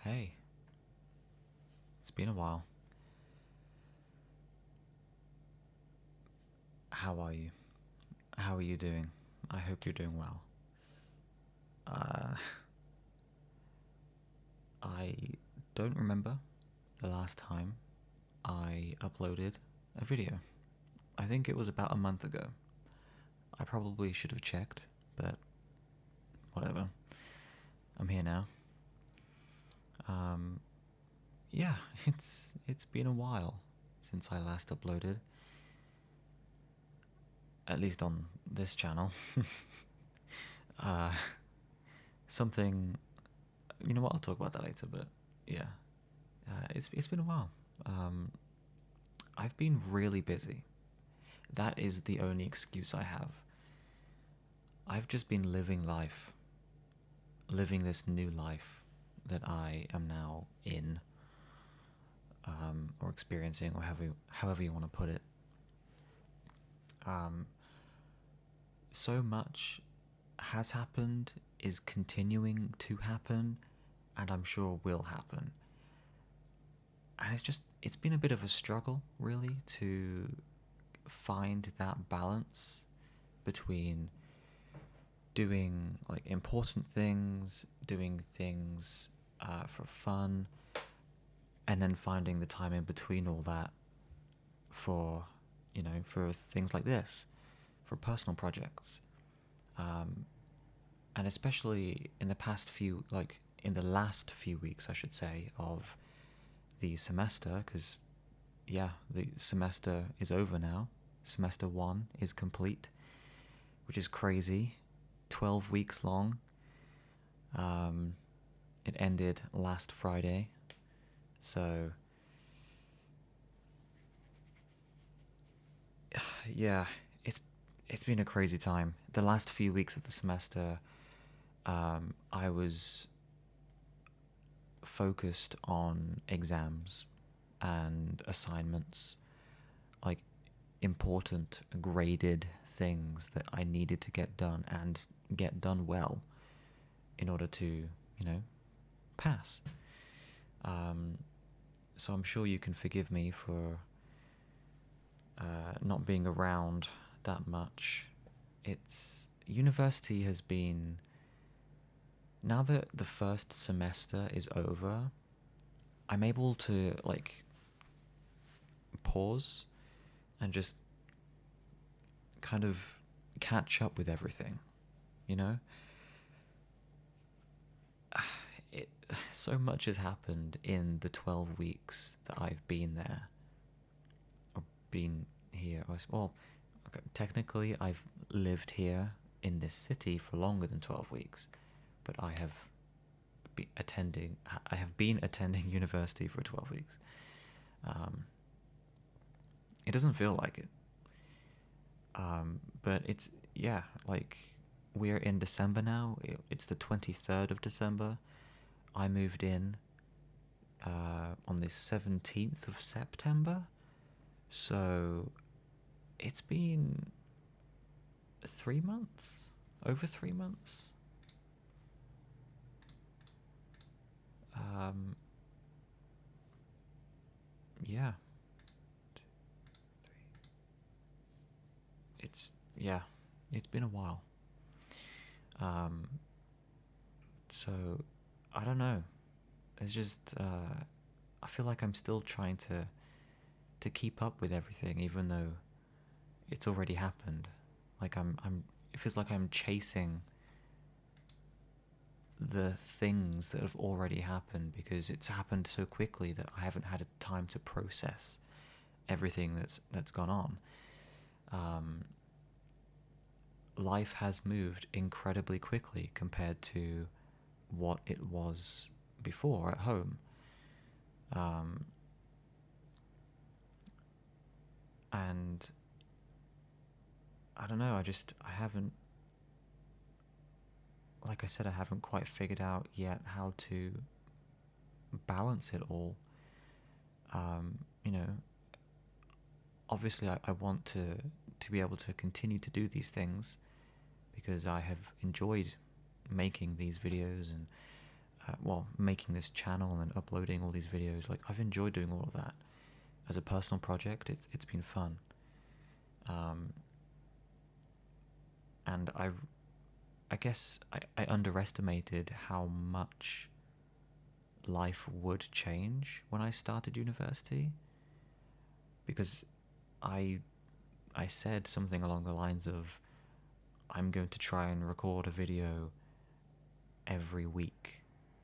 Hey, it's been a while. How are you? How are you doing? I hope you're doing well. Uh, I don't remember the last time I uploaded a video. I think it was about a month ago. I probably should have checked, but whatever. I'm here now. Um, yeah, it's been a while since I last uploaded, at least on this channel. uh, something, you know what? I'll talk about that later. But yeah, it's been a while. Um, I've been really busy. That is the only excuse I have. I've just been living life, living this new life that I am now in, or experiencing, or however you want to put it. Um, so much has happened, is continuing to happen, and I'm sure will happen. And it's been a bit of a struggle, really, to find that balance between doing like important things, doing things for fun, and then finding the time in between all that for, for things like this, for personal projects. Um, and especially in the in the last few weeks, I should say, of the semester, because, yeah, the semester is over now. Semester one is complete, which is crazy. 12 weeks long. Um, it ended last Friday. So, yeah, it's been a crazy time. The last few weeks of the semester, I was focused on exams and assignments, like important graded things that I needed to get done and get done well in order to, pass. Um, so I'm sure you can forgive me for not being around that much. It's university has been, now that the first semester is over, I'm able to like pause and just kind of catch up with everything, you know? It, so much has happened in the 12 weeks that I've been there, or been here. Well, okay, technically, I've lived here in this city for longer than 12 weeks, but I have been attending university for 12 weeks. Um, it doesn't feel like it. But it's, yeah, like we're in December now. It's the 23rd of December. I moved in on the 17th of September. So it's been 3 months, over 3 months. Um, yeah, it's, yeah, it's been a while. Um, so I don't know. It's just, I feel like I'm still trying to keep up with everything, even though it's already happened. Like it feels like I'm chasing the things that have already happened because it's happened so quickly that I haven't had time to process everything that's gone on. Um, Life has moved incredibly quickly compared to what it was before at home. Um, and I don't know, I haven't, like I said, I haven't quite figured out yet how to balance it all. You know, obviously I want to be able to continue to do these things because I have enjoyed making these videos and making this channel and uploading all these videos. Like, I've enjoyed doing all of that as a personal project. It's been fun. And I guess I underestimated how much life would change when I started university, because I said something along the lines of, I'm going to try and record a video every week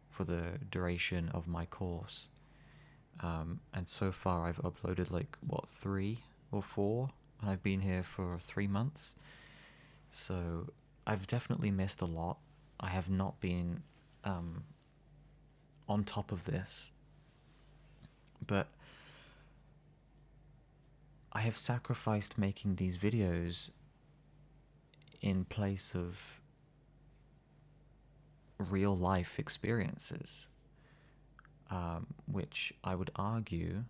for the duration of my course. And so far I've uploaded 3 or 4, and I've been here for 3 months. So I've definitely missed a lot. I have not been on top of this, but I have sacrificed making these videos in place of real life experiences, which I would argue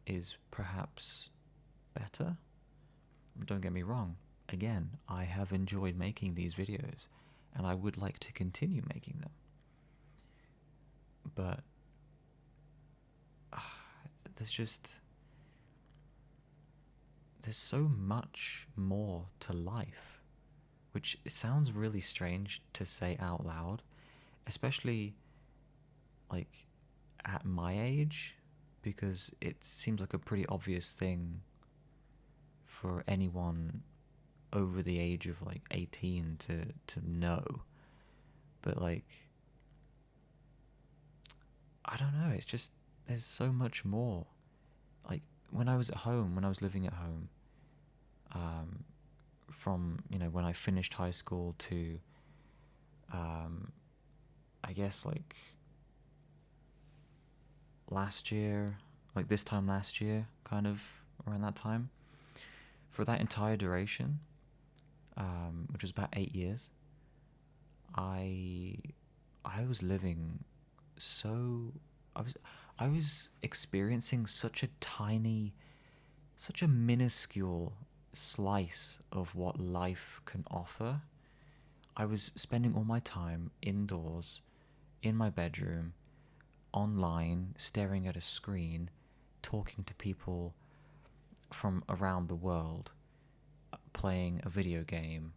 is perhaps better. Don't get me wrong. Again, I have enjoyed making these videos, and I would like to continue making them. But there's so much more to life, which sounds really strange to say out loud, especially at my age, because it seems like a pretty obvious thing for anyone over the age of 18 to know. But I don't know, it's just, there's so much more. When I was living at home, from when I finished high school to I guess last year, this time last year, kind of around that time, for that entire duration, which was about 8 years, I was living so I was experiencing such a minuscule slice of what life can offer. I was spending all my time indoors, in my bedroom, online, staring at a screen, talking to people from around the world, playing a video game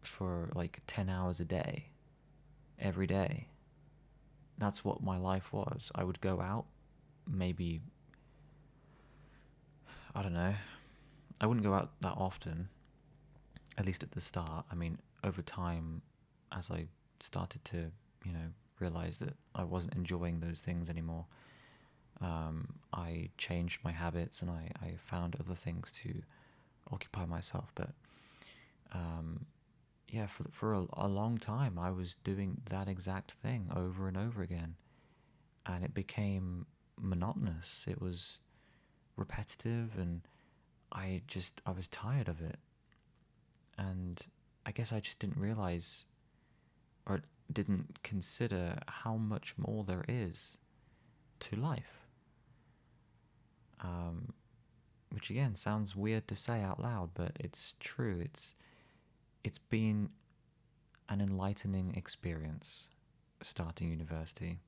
for 10 hours a day, every day. That's what my life was. I would go out, maybe, I don't know, I wouldn't go out that often, at least at the start. I mean, over time, as I started to, realize that I wasn't enjoying those things anymore, I changed my habits, and I found other things to occupy myself. But yeah, for a long time, I was doing that exact thing over and over again, and it became monotonous. It was repetitive, and I was tired of it. And I guess I just didn't realize, or didn't consider, how much more there is to life. Which again sounds weird to say out loud, but it's true. It's been an enlightening experience starting university,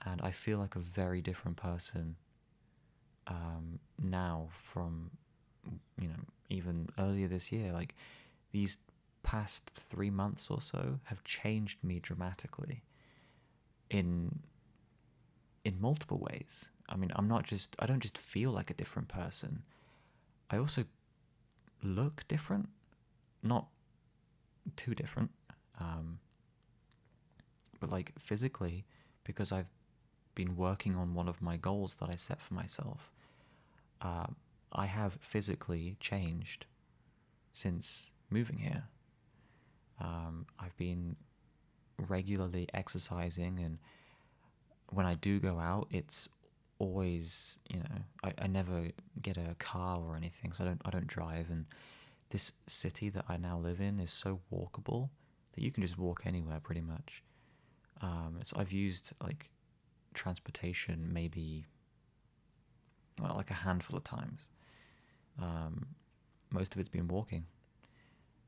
and I feel like a very different person now from even earlier this year. These past 3 months or so have changed me dramatically in multiple ways. I mean, I don't just feel like a different person. I also look different, not too different, but physically, because I've been working on one of my goals that I set for myself. I have physically changed since moving here. I've been regularly exercising, and when I do go out, it's always, I never get a car or anything, so I don't drive. And this city that I now live in is so walkable that you can just walk anywhere pretty much. So I've used transportation maybe a handful of times. Most of it's been walking,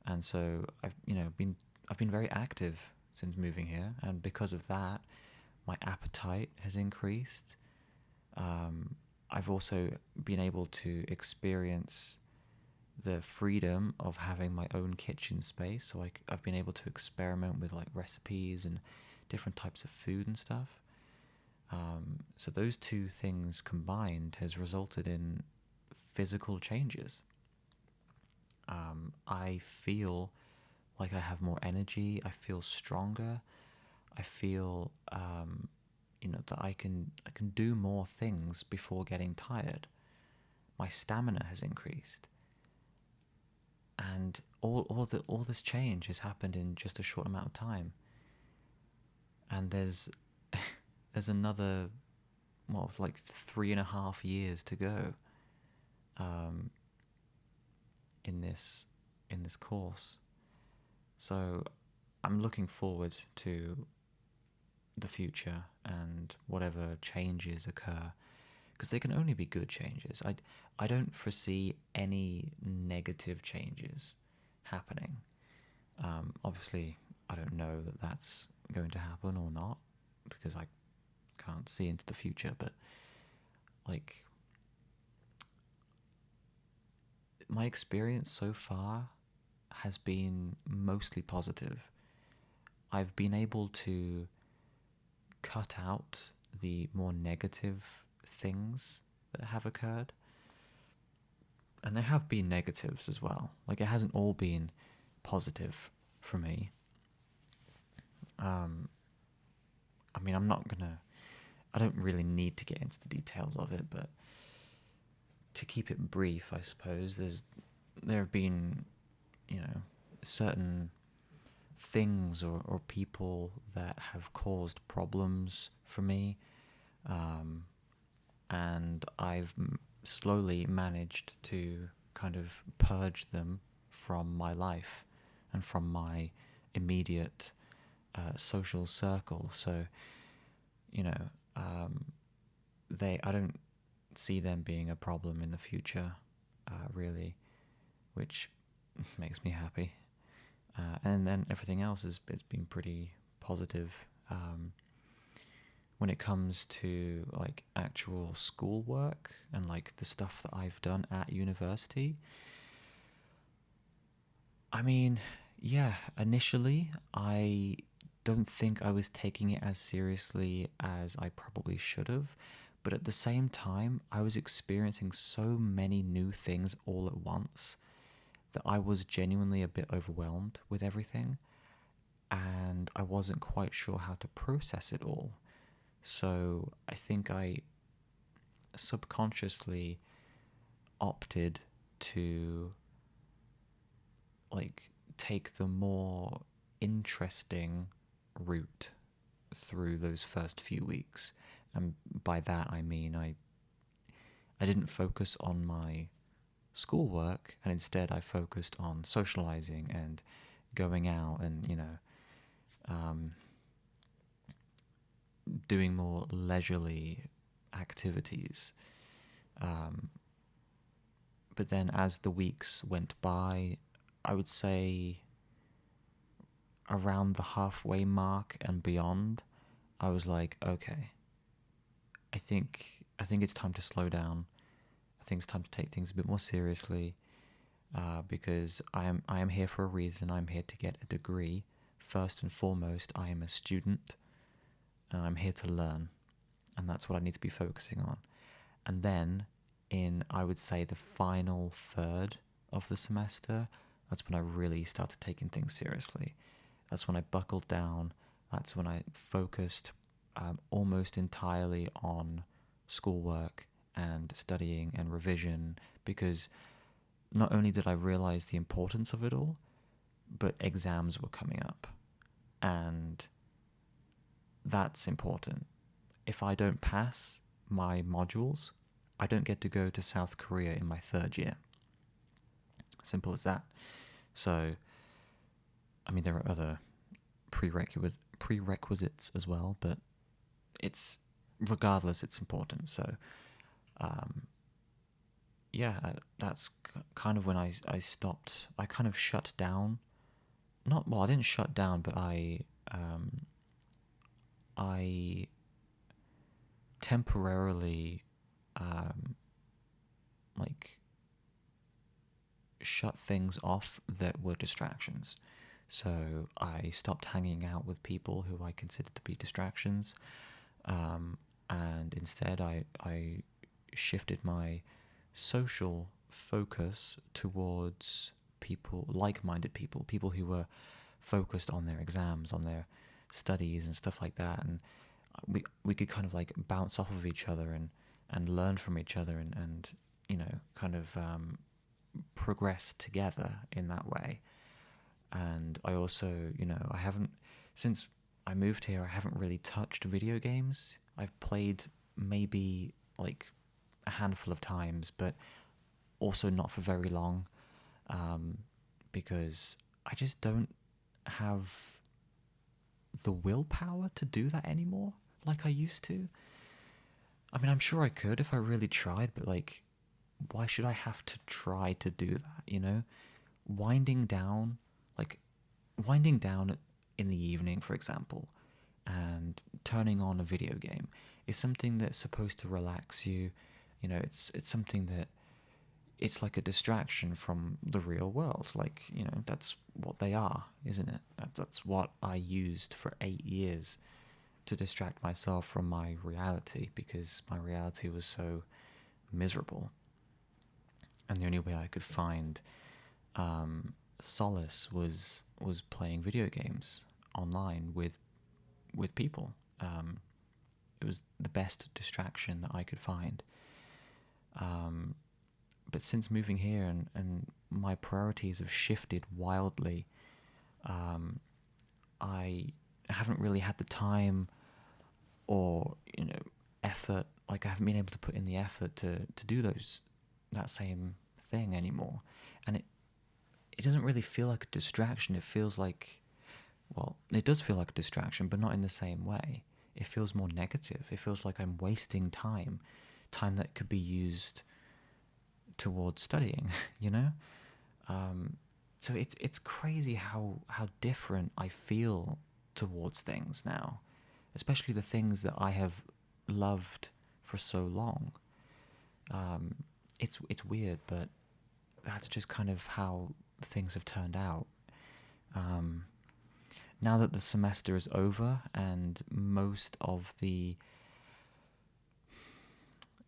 and so I've been very active since moving here, and because of that, my appetite has increased. I've also been able to experience the freedom of having my own kitchen space. So I've been able to experiment with like recipes and different types of food and stuff. So those two things combined has resulted in physical changes. I feel like I have more energy. I feel stronger. I feel, that I can do more things before getting tired. My stamina has increased, and all this change has happened in just a short amount of time. And there's another, well, like 3.5 years to go, um, in this course. So I'm looking forward to the future and whatever changes occur, because they can only be good changes. I don't foresee any negative changes happening. Obviously, I don't know that that's going to happen or not, because I can't see into the future. But like, my experience so far has been mostly positive. I've been able to cut out the more negative things that have occurred. And there have been negatives as well. Like, it hasn't all been positive for me. I mean, I don't really need to get into the details of it, but to keep it brief, I suppose, there have been, certain things or people that have caused problems for me, and I've slowly managed to kind of purge them from my life and from my immediate social circle. So, you know, I don't see them being a problem in the future, really, which makes me happy. And then everything else it's been pretty positive. When it comes to like actual schoolwork and like the stuff that I've done at university, I mean, yeah, initially I don't think I was taking it as seriously as I probably should have. But at the same time, I was experiencing so many new things all at once that I was genuinely a bit overwhelmed with everything. And I wasn't quite sure how to process it all. So I think I subconsciously opted to like take the more interesting route through those first few weeks. And by that I mean I didn't focus on my schoolwork, and instead I focused on socializing and going out and, um, doing more leisurely activities. Um, but then as the weeks went by, I would say around the halfway mark and beyond, I was like, okay, I think it's time to slow down. I think it's time to take things a bit more seriously, because I am here for a reason. I'm here to get a degree. First and foremost, I am a student, and I'm here to learn, and that's what I need to be focusing on. And then, in I would say the final third of the semester, that's when I really started taking things seriously. That's when I buckled down. That's when I focused almost entirely on schoolwork and studying and revision, because not only did I realize the importance of it all, but exams were coming up. And that's important. If I don't pass my modules, I don't get to go to South Korea in my third year. Simple as that. So, I mean, there are other prerequisites as well, but regardless, it's important. So, yeah, that's kind of when I stopped. I kind of shut down. Not well, I didn't shut down, but I I temporarily like shut things off that were distractions. So I stopped hanging out with people who I considered to be distractions, and instead I shifted my social focus towards people, like-minded people, people who were focused on their exams, on their studies and stuff like that, and we could kind of like bounce off of each other and learn from each other and kind of progress together in that way. And I also, I haven't, since I moved here, I haven't really touched video games. I've played maybe like a handful of times, but also not for very long, because I just don't have the willpower to do that anymore like I used to. I mean, I'm sure I could if I really tried, but like, why should I have to try to do that? Winding down, like, winding down in the evening, for example, and turning on a video game is something that's supposed to relax you. It's something that it's like a distraction from the real world. Like, that's what they are, isn't it? That's what I used for 8 years to distract myself from my reality, because my reality was so miserable. And the only way I could find solace was playing video games online with people. It was the best distraction that I could find. But since moving here and my priorities have shifted wildly, I haven't really had the time or effort. Like, I haven't been able to put in the effort to do that same thing anymore, and it doesn't really feel like a distraction. It feels like, well, it does feel like a distraction, but not in the same way. It feels more negative. It feels like I'm wasting time that could be used towards studying. you know. So it's crazy how different I feel towards things now, especially the things that I have loved for so long. It's weird, but that's just kind of how things have turned out. Now that the semester is over and most of the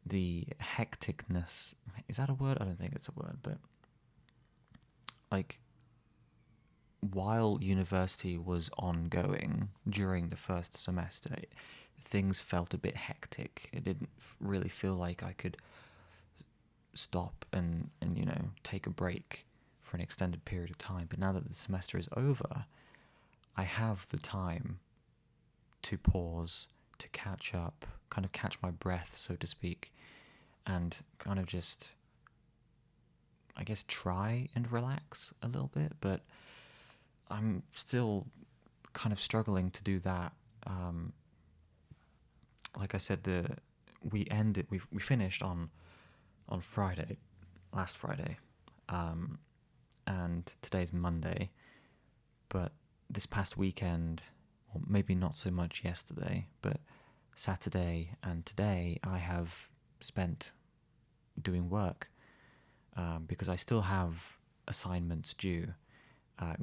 hecticness, is that a word? I don't think it's a word, but like, while university was ongoing during the first semester, things felt a bit hectic. It didn't really feel like I could stop and take a break for an extended period of time. But now that the semester is over, I have the time to pause, to catch up, kind of catch my breath, so to speak, and kind of just, I guess, try and relax a little bit. But I'm still kind of struggling to do that. Like I said, we finished on Friday, last Friday, and today's Monday. But this past weekend, or maybe not so much yesterday, but Saturday and today, I have spent doing work, because I still have assignments due,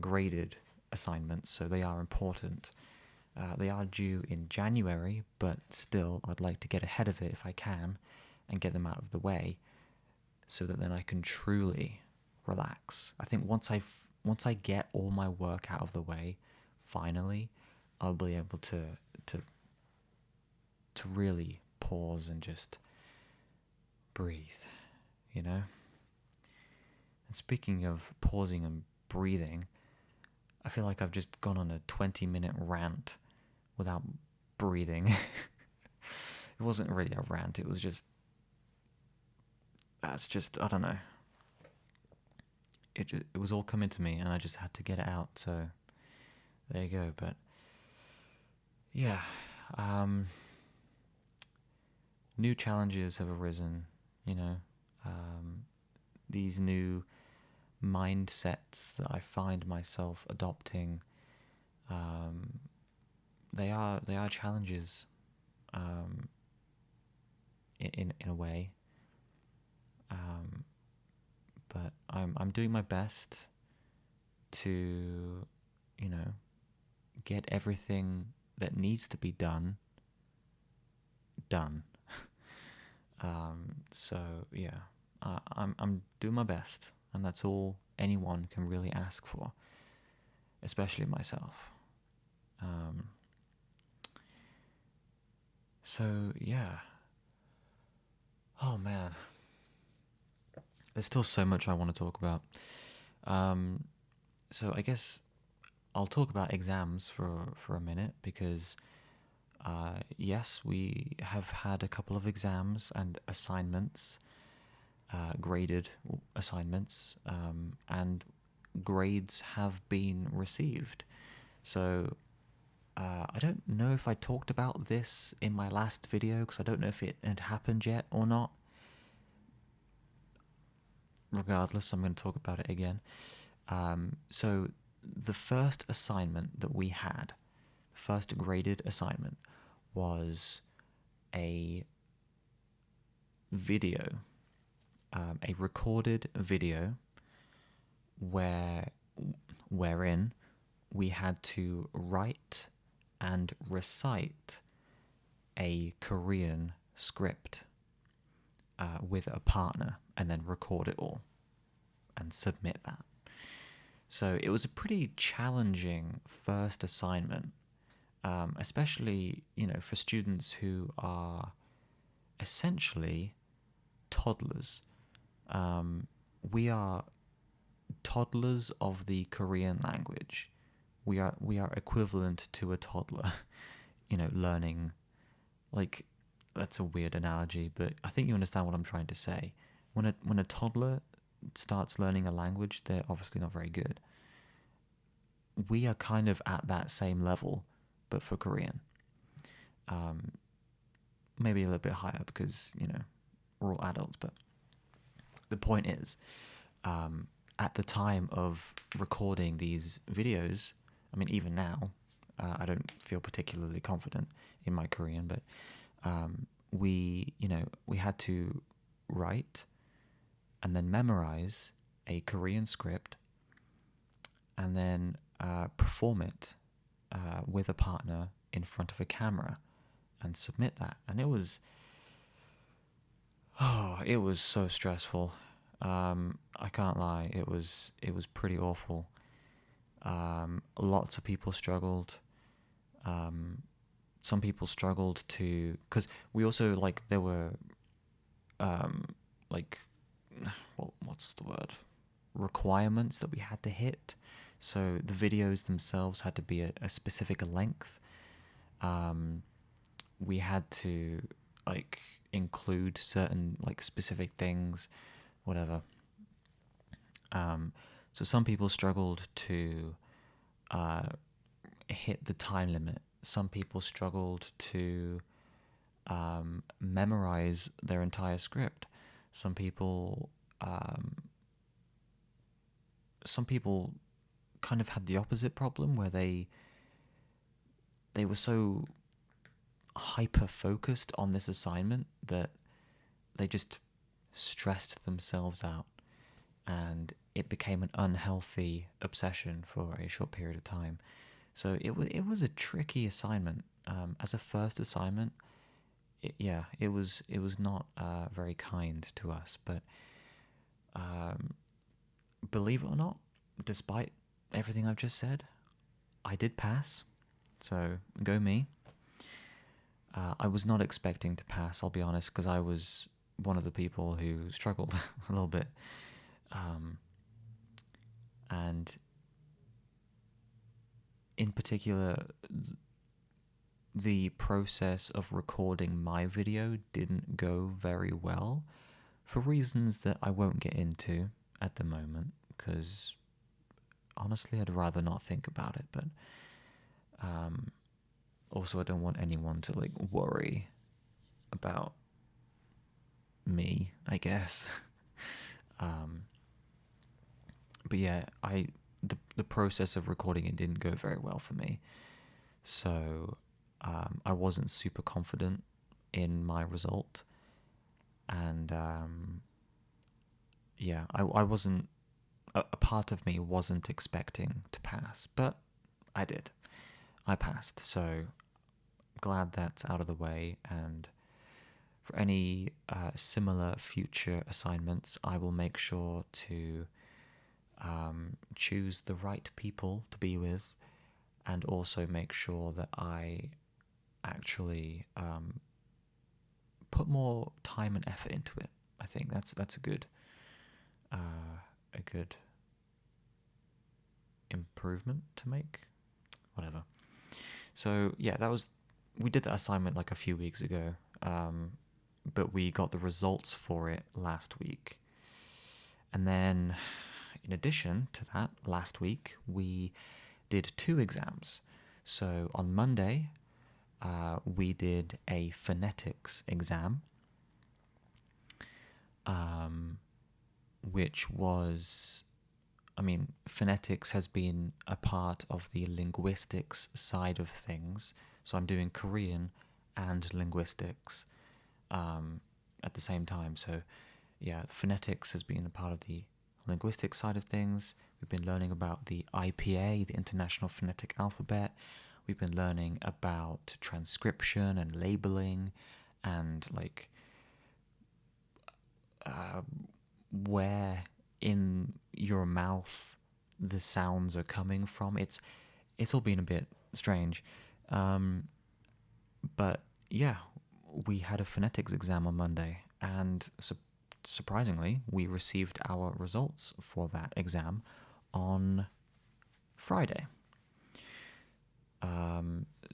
graded assignments, so they are important. They are due in January, but still, I'd like to get ahead of it if I can and get them out of the way, so that then I can truly relax. I think once I get all my work out of the way, finally, I'll be able to really pause and just breathe, And speaking of pausing and breathing, I feel like I've just gone on a 20-minute rant without breathing. It wasn't really a rant, it was just, I don't know. It was all coming to me and I just had to get it out, so there you go. But yeah, new challenges have arisen, these new mindsets that I find myself adopting, they are challenges, um, in a way, um, but I'm doing my best to, you know, get everything that needs to be done done. So yeah, I'm doing my best, and that's all anyone can really ask for, especially myself. Um, so yeah. Oh man, there's still so much I want to talk about. Um, so I guess I'll talk about exams for a minute because yes, we have had a couple of exams and assignments, graded assignments, and grades have been received. So I don't know if I talked about this in my last video because I don't know if it had happened yet or not. Regardless, I'm going to talk about it again. So the first assignment that we had, the first graded assignment, was a video, a recorded video wherein we had to write and recite a Korean script with a partner and then record it all and submit that. So it was a pretty challenging first assignment, especially, for students who are essentially toddlers. We are toddlers of the Korean language. We are equivalent to a toddler, learning. Like, that's a weird analogy, but I think you understand what I'm trying to say. When a toddler starts learning a language, they're obviously not very good. We are kind of at that same level, but for Korean. Maybe a little bit higher because, we're all adults, but the point is, at the time of recording these videos, I mean, even now, I don't feel particularly confident in my Korean, but we had to write and then memorize a Korean script and then perform it with a partner in front of a camera and submit that. And it was so stressful. I can't lie, it was pretty awful. Lots of people struggled. Some people struggled to, because we also, there were what's the word, requirements that we had to hit. So the videos themselves had to be a specific length. We had to include certain specific things, whatever. So some people struggled to hit the time limit. Some people struggled to memorize their entire script. Some people kind of had the opposite problem where they were so hyper focused on this assignment that they just stressed themselves out, and it became an unhealthy obsession for a short period of time. So it was a tricky assignment. As a first assignment, it was not very kind to us. But believe it or not, despite everything I've just said, I did pass. So go me. I was not expecting to pass, I'll be honest, because I was one of the people who struggled a little bit. And in particular, the process of recording my video didn't go very well for reasons that I won't get into at the moment, because honestly I'd rather not think about it. But also I don't want anyone to worry about me, I guess. But yeah, the process of recording it didn't go very well for me. So I wasn't super confident in my result, and yeah, I wasn't. A part of me wasn't expecting to pass, but I did. I passed, so glad that's out of the way. And for any similar future assignments, I will make sure to choose the right people to be with, and also make sure that I actually put more time and effort into it. I think that's a good improvement to make. Whatever. So yeah, we did that assignment like a few weeks ago, but we got the results for it last week. And then, in addition to that, last week we did 2 exams. So on Monday, we did a phonetics exam, which was, I mean, phonetics has been a part of the linguistics side of things. So I'm doing Korean and linguistics at the same time. So yeah, phonetics has been a part of the linguistics side of things. We've been learning about the IPA, the International Phonetic Alphabet. We've been learning about transcription and labeling, and like where in your mouth the sounds are coming from. It's all been a bit strange, but yeah, we had a phonetics exam on Monday, and surprisingly, we received our results for that exam on Friday.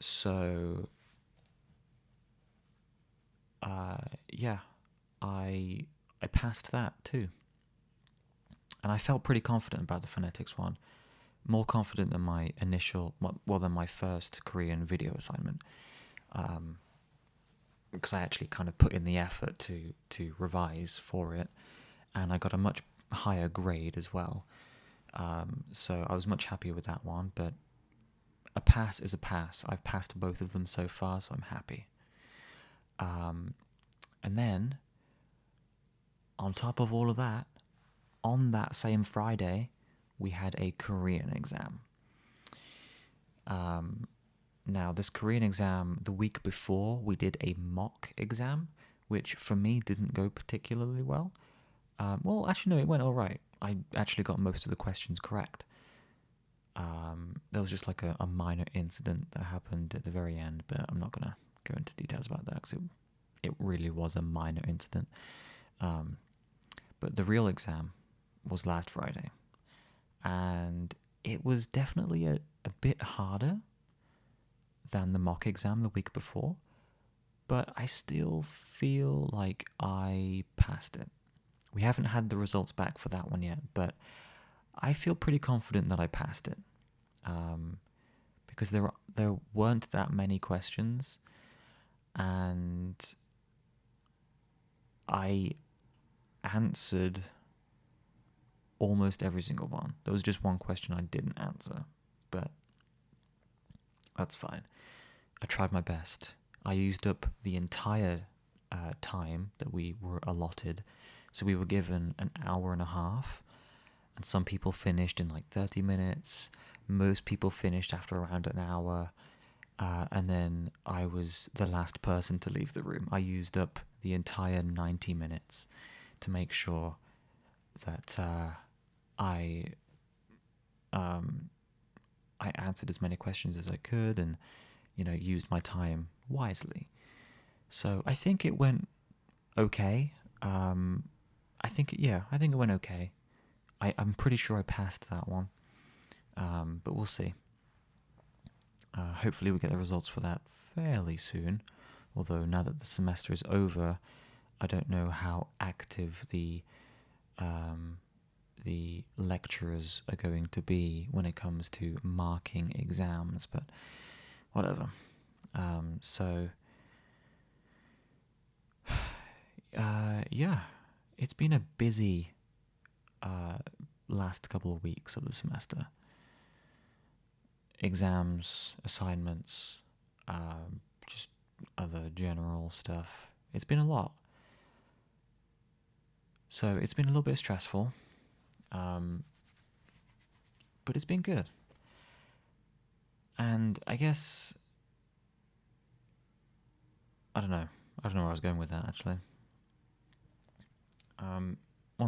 So yeah, I passed that too, and I felt pretty confident about the phonetics one, more confident than my initial, well, than my first Korean video assignment, because I actually kind of put in the effort to revise for it, and I got a much higher grade as well. So I was much happier with that one, but a pass is a pass. I've passed both of them so far, so I'm happy. And then, on top of all of that, on that same Friday, we had a Korean exam. Now, this Korean exam, the week before, we did a mock exam, which for me didn't go particularly well. Well, actually, no, it went all right. I actually got most of the questions correct. There was just like a minor incident that happened at the very end, but I'm not going to go into details about that because it really was a minor incident. But the real exam was last Friday, and it was definitely a bit harder than the mock exam the week before, but I still feel like I passed it. We haven't had the results back for that one yet, but I feel pretty confident that I passed it, because there weren't that many questions, and I answered almost every single one. There was just one question I didn't answer, but that's fine. I tried my best. I used up the entire time that we were allotted. So we were given an hour and a half, and some people finished in like 30 minutes. Most people finished after around an hour, and then I was the last person to leave the room. I used up the entire 90 minutes to make sure that I answered as many questions as I could, and used my time wisely. So I think it went okay. I think it went okay. I'm pretty sure I passed that one, but we'll see. Hopefully we get the results for that fairly soon. Although now that the semester is over, I don't know how active the lecturers are going to be when it comes to marking exams, but whatever. So yeah, it's been a busy last couple of weeks of the semester. Exams, assignments, other general stuff. It's been a lot. So it's been a little bit stressful, but it's been good. And I guess, I don't know. I don't know where I was going with that, actually. 1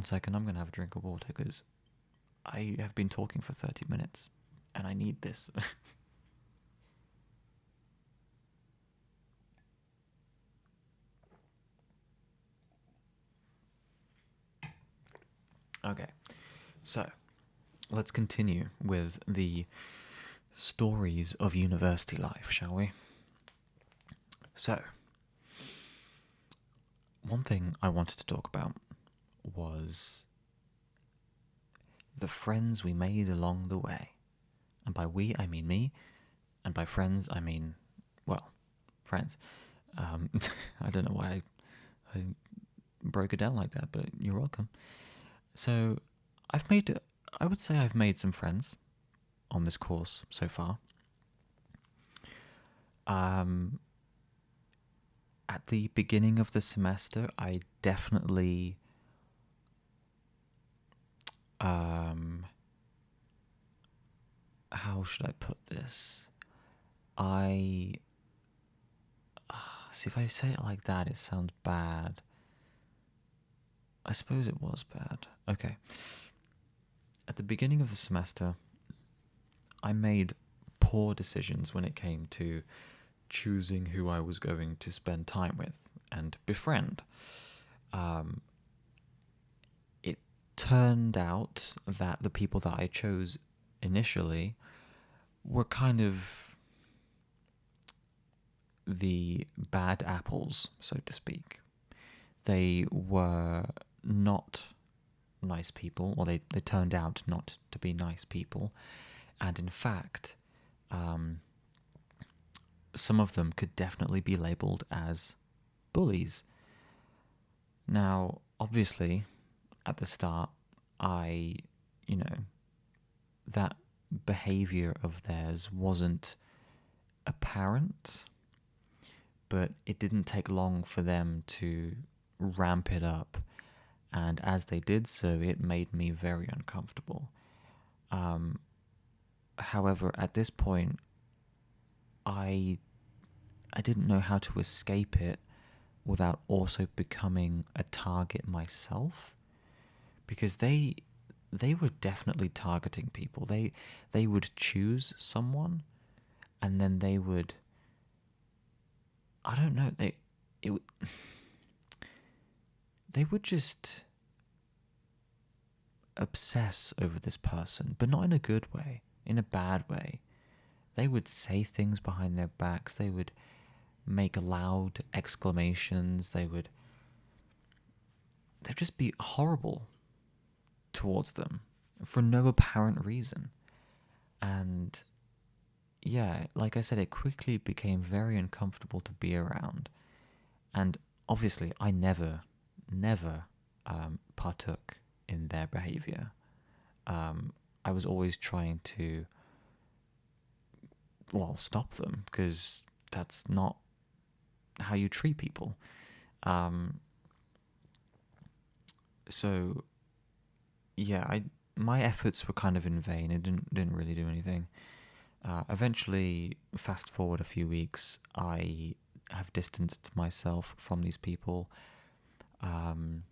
second, I'm going to have a drink of water because I have been talking for 30 minutes and I need this. Okay, so let's continue with the stories of university life, shall we? So, one thing I wanted to talk about was the friends we made along the way. And by we, I mean me, and by friends, I mean, well, friends. I don't know why I broke it down like that, but you're welcome. So, I would say I've made some friends on this course so far. At the beginning of the semester, I definitely how should I put this? See, if I say it like that, it sounds bad. I suppose it was bad. Okay. At the beginning of the semester, I made poor decisions when it came to choosing who I was going to spend time with and befriend. It turned out that the people that I chose initially were kind of the bad apples, so to speak. They were not nice people, or they turned out not to be nice people. And in fact, some of them could definitely be labelled as bullies. Now, obviously, at the start, that behaviour of theirs wasn't apparent, but it didn't take long for them to ramp it up. And as they did so, it made me very uncomfortable. However, at this point, I didn't know how to escape it without also becoming a target myself, because they were definitely targeting people. They would choose someone, and then they would, I don't know, they would just obsess over this person, but not in a good way, in a bad way. They would say things behind their backs. They would make loud exclamations. They'd just be horrible towards them for no apparent reason. And yeah, like I said, it quickly became very uncomfortable to be around. And obviously, I never partook in their behavior. I was always trying to, stop them, because that's not how you treat people. So yeah, my efforts were kind of in vain. It didn't really do anything. Eventually, fast forward a few weeks, I have distanced myself from these people, and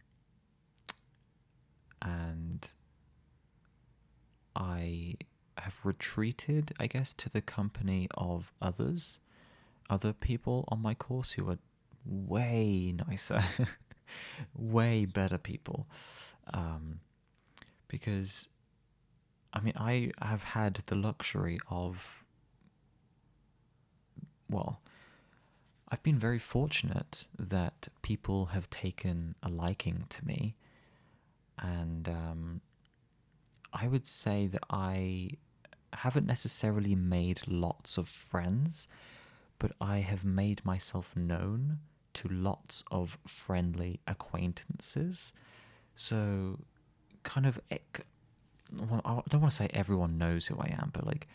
I have retreated, I guess, to the company of other people on my course who are way nicer, way better people. Because, I mean, I have had the luxury of, I've been very fortunate that people have taken a liking to me, and I would say that I haven't necessarily made lots of friends, but I have made myself known to lots of friendly acquaintances. So, kind of, I don't want to say everyone knows who I am, but like,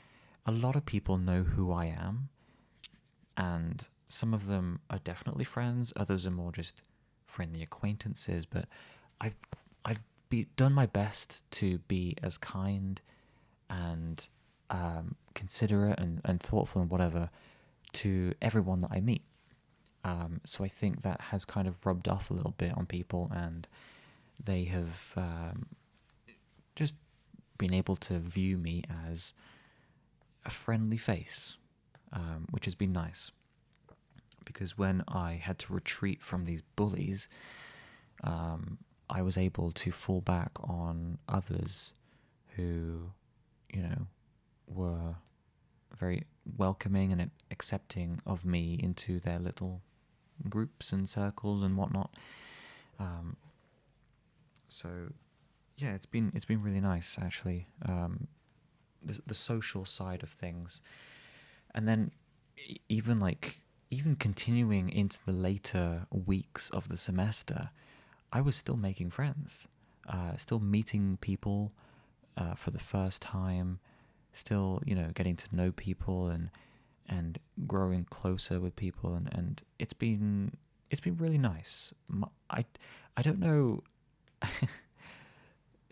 a lot of people know who I am, and some of them are definitely friends, others are more just friendly acquaintances. But I've done my best to be as kind and considerate and thoughtful and whatever to everyone that I meet. So I think that has kind of rubbed off a little bit on people, and they have just been able to view me as a friendly face, which has been nice. Because when I had to retreat from these bullies, I was able to fall back on others who, were very welcoming and accepting of me into their little groups and circles and whatnot. So yeah, it's been really nice actually. The social side of things, and then even continuing into the later weeks of the semester, I was still making friends, still meeting people for the first time, still getting to know people and growing closer with people, and it's been really nice. I don't know.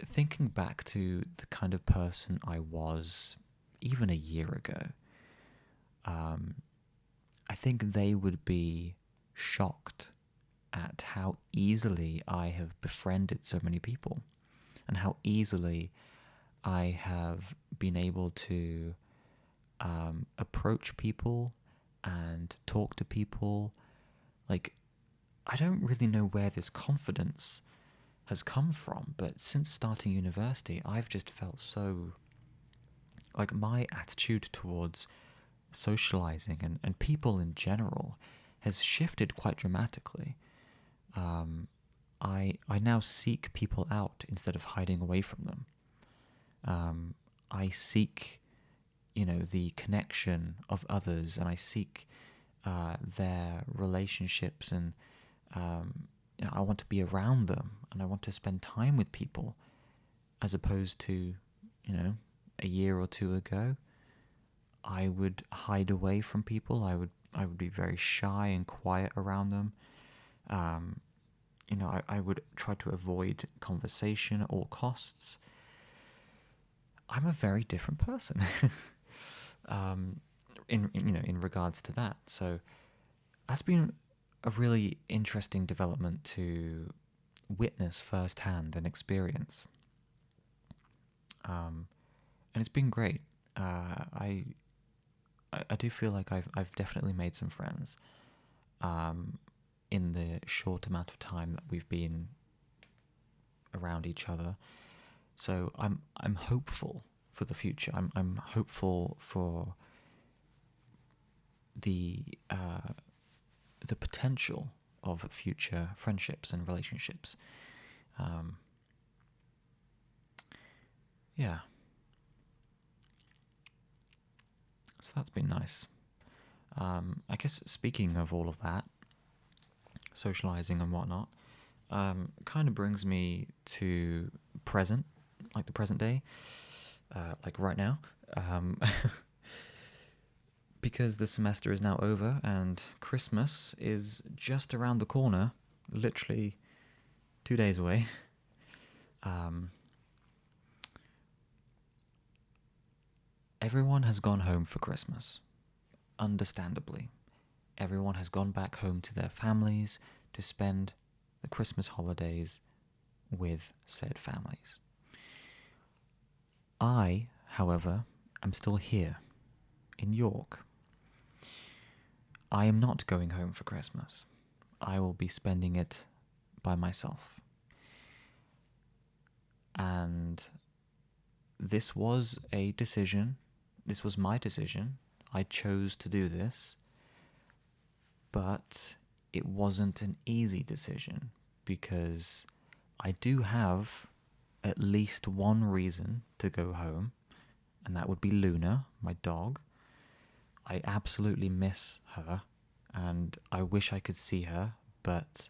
Thinking back to the kind of person I was even a year ago, I think they would be shocked at how easily I have befriended so many people, and how easily I have been able to approach people and talk to people. Like, I don't really know where this confidence has come from, but since starting university, I've just felt so, like, my attitude towards socializing and people in general has shifted quite dramatically. I now seek people out instead of hiding away from them. I seek, the connection of others, and I seek their relationships, and I want to be around them, and I want to spend time with people, as opposed to, a year or two ago, I would hide away from people. I would be very shy and quiet around them. I would try to avoid conversation at all costs. I'm a very different person in regards to that. So that's been a really interesting development to witness firsthand and experience. And it's been great. I do feel like I've definitely made some friends in the short amount of time that we've been around each other. So I'm hopeful for the future. I'm hopeful for the potential of future friendships and relationships. Yeah. So that's been nice. I guess speaking of all of that, socializing and whatnot, kind of brings me to the present day, like right now, because the semester is now over and Christmas is just around the corner, literally 2 days away. Everyone has gone home for Christmas, understandably. Everyone has gone back home to their families to spend the Christmas holidays with said families. I, however, am still here in York. I am not going home for Christmas. I will be spending it by myself. And this was a decision. This was my decision. I chose to do this. But it wasn't an easy decision, because I do have at least one reason to go home, and that would be Luna, my dog. I absolutely miss her, and I wish I could see her, but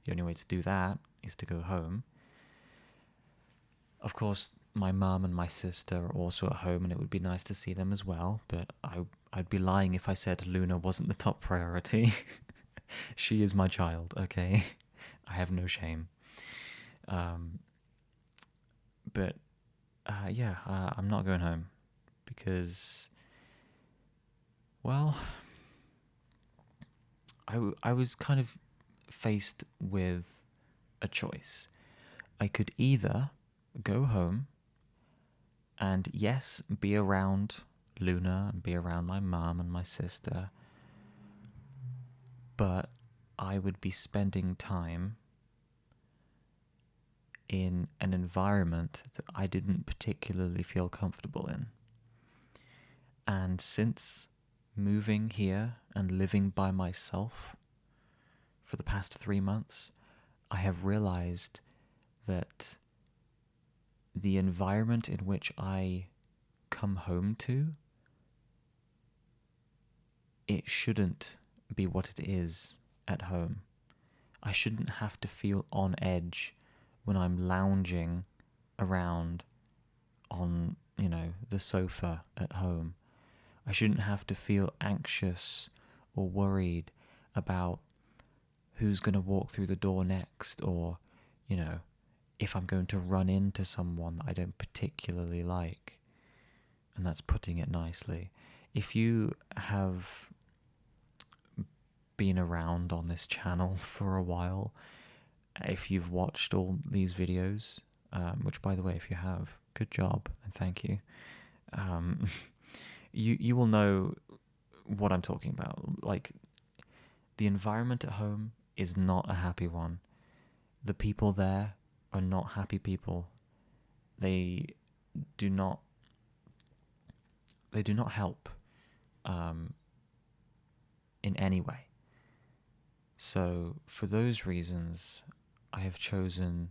the only way to do that is to go home. Of course, my mum and my sister are also at home, and it would be nice to see them as well. But I'd be lying if I said Luna wasn't the top priority. She is my child, okay? I have no shame. Um, but yeah, I'm not going home because, well, I was kind of faced with a choice. I could either go home and, yes, be around Luna and be around my mum and my sister, but I would be spending time in an environment that I didn't particularly feel comfortable in. And since moving here and living by myself for the past 3 months, I have realized that the environment in which I come home to, it shouldn't be what it is at home. I shouldn't have to feel on edge when I'm lounging around on, the sofa at home. I shouldn't have to feel anxious or worried about who's going to walk through the door next, or, if I'm going to run into someone that I don't particularly like. And that's putting it nicely. If you have been around on this channel for a while, if you've watched all these videos, which, by the way, if you have, good job and thank you. You will know what I'm talking about. Like, the environment at home is not a happy one. The people there are not happy people. They do not help in any way. So for those reasons, I have chosen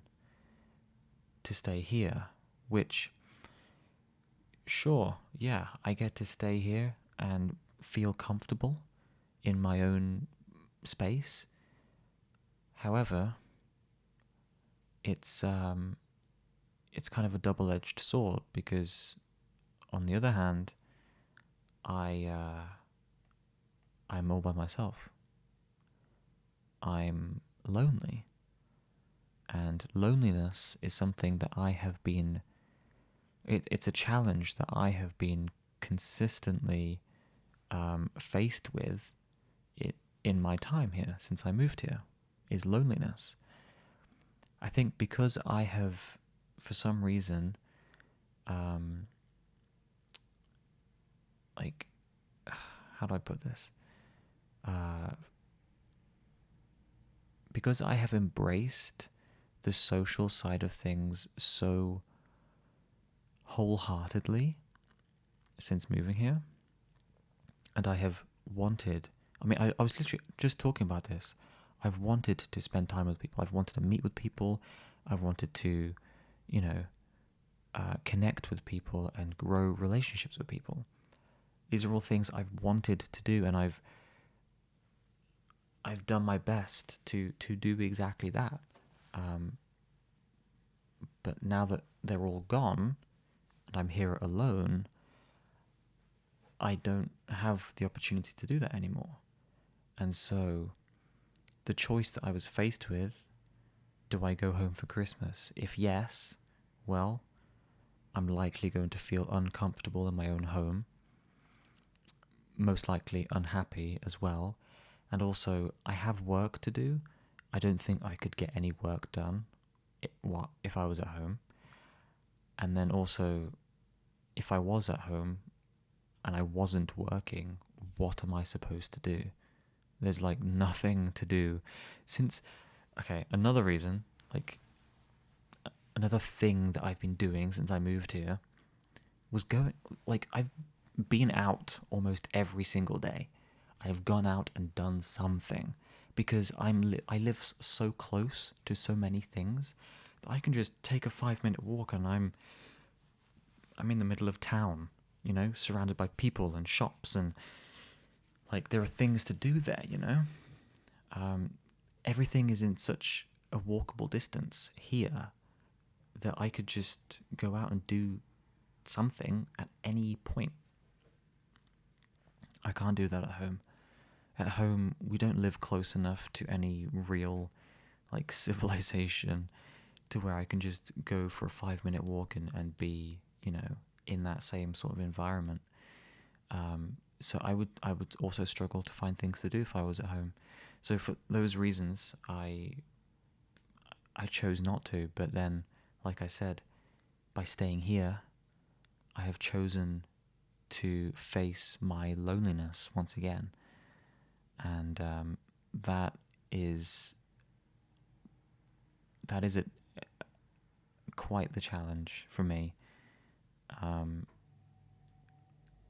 to stay here, which, sure, yeah, I get to stay here and feel comfortable in my own space. However, it's kind of a double-edged sword, because on the other hand, I'm all by myself. I'm lonely. And loneliness is something that I have been... It's a challenge that I have been consistently faced with in my time here since I moved here, is loneliness. I think because I have, for some reason, like, how do I put this? Because I have embraced the social side of things so wholeheartedly since moving here, and I have wanted, I was literally just talking about this. I've wanted to spend time with people. I've wanted to meet with people. I've wanted to, connect with people and grow relationships with people. These are all things I've wanted to do, and I've done my best to do exactly that. But now that they're all gone and I'm here alone, I don't have the opportunity to do that anymore. And so the choice that I was faced with, do I go home for Christmas? If yes, well, I'm likely going to feel uncomfortable in my own home, most likely unhappy as well. And also, I have work to do. I don't think I could get any work done if I was at home. And then also, if I was at home and I wasn't working, what am I supposed to do? There's like nothing to do. Another reason, like, another thing that I've been doing since I moved here was I've been out almost every single day. I've gone out and done something, because I live so close to so many things that I can just take a 5-minute walk and I'm in the middle of town, surrounded by people and shops, and like, there are things to do there, everything is in such a walkable distance here. that I could just go out and do something at any point. I can't do that at home. At home, we don't live close enough to any real, like, civilization to where I can just go for a 5-minute walk and be, in that same sort of environment. So I would also struggle to find things to do if I was at home. So for those reasons, I chose not to. But then, like I said, by staying here, I have chosen to face my loneliness once again, and that is it. Quite the challenge for me.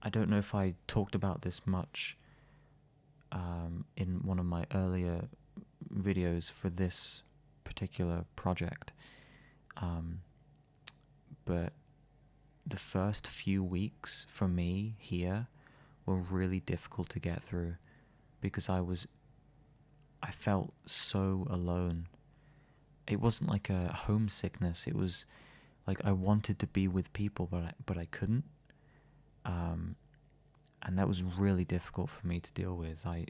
I don't know if I talked about this much in one of my earlier videos for this particular project, but the first few weeks for me here were really difficult to get through because I felt so alone. It wasn't like a homesickness. It was like I wanted to be with people, but I couldn't. And that was really difficult for me to deal with. I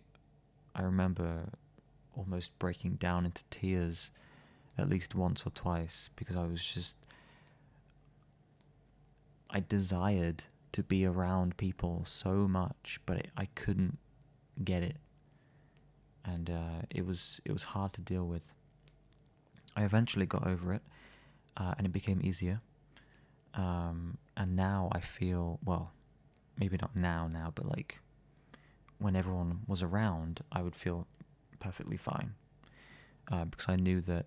remember almost breaking down into tears at least once or twice because I desired to be around people so much, but I couldn't get it, and it was hard to deal with. I eventually got over it, and it became easier. And now I feel, well, maybe not now, but like when everyone was around, I would feel perfectly fine, because I knew that,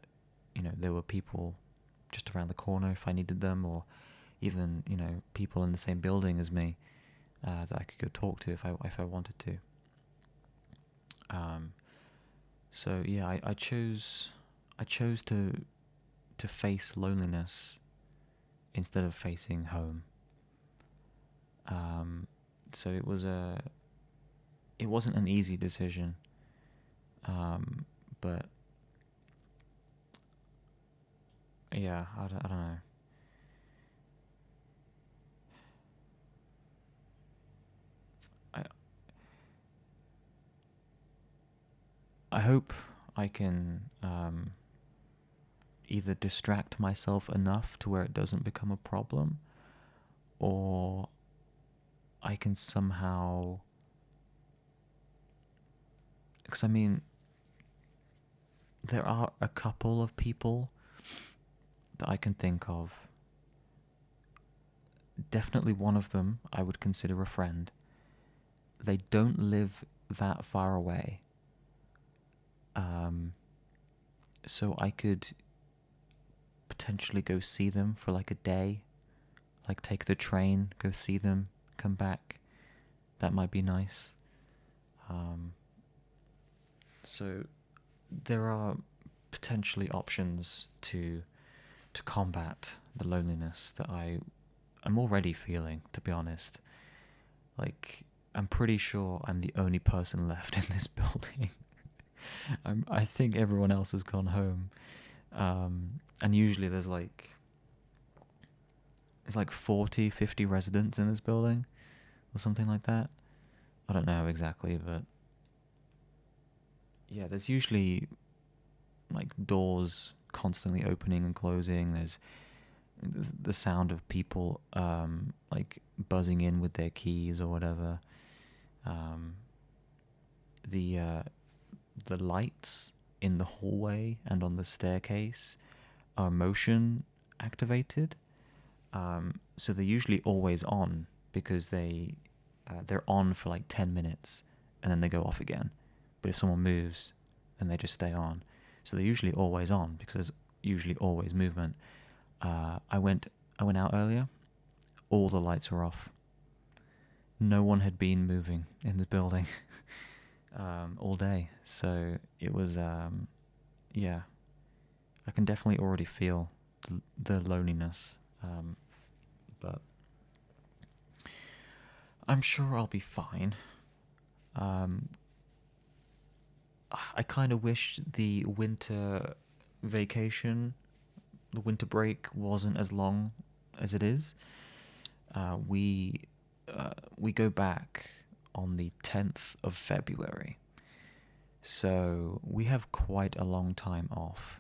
there were people just around the corner if I needed them, or even, people in the same building as me, that I could go talk to if I wanted to. So yeah, I chose to face loneliness instead of facing home. So it wasn't an easy decision, but yeah, I don't know. I hope I can either distract myself enough to where it doesn't become a problem, or I can somehow, because I mean, there are a couple of people that I can think of. Definitely one of them I would consider a friend. They don't live that far away. So I could potentially go see them for like a day, like take the train, go see them, come back. That might be nice. So there are potentially options to combat the loneliness that I'm already feeling, to be honest. Like, I'm pretty sure I'm the only person left in this building. I think everyone else has gone home. And usually there's like 40, 50 residents in this building or something like that. I don't know exactly, but yeah, there's usually like doors constantly opening and closing. There's the sound of people like buzzing in with their keys or whatever. The lights in the hallway and on the staircase are motion activated, so they're usually always on because they're on for like 10 minutes and then they go off again. But if someone moves, then they just stay on. So they're usually always on because there's usually always movement. I went out earlier. All the lights were off. No one had been moving in the building all day. So it was, yeah, I can definitely already feel the loneliness. But I'm sure I'll be fine. I kind of wish the winter vacation, the winter break wasn't as long as it is. We go back on the 10th of February, so we have quite a long time off.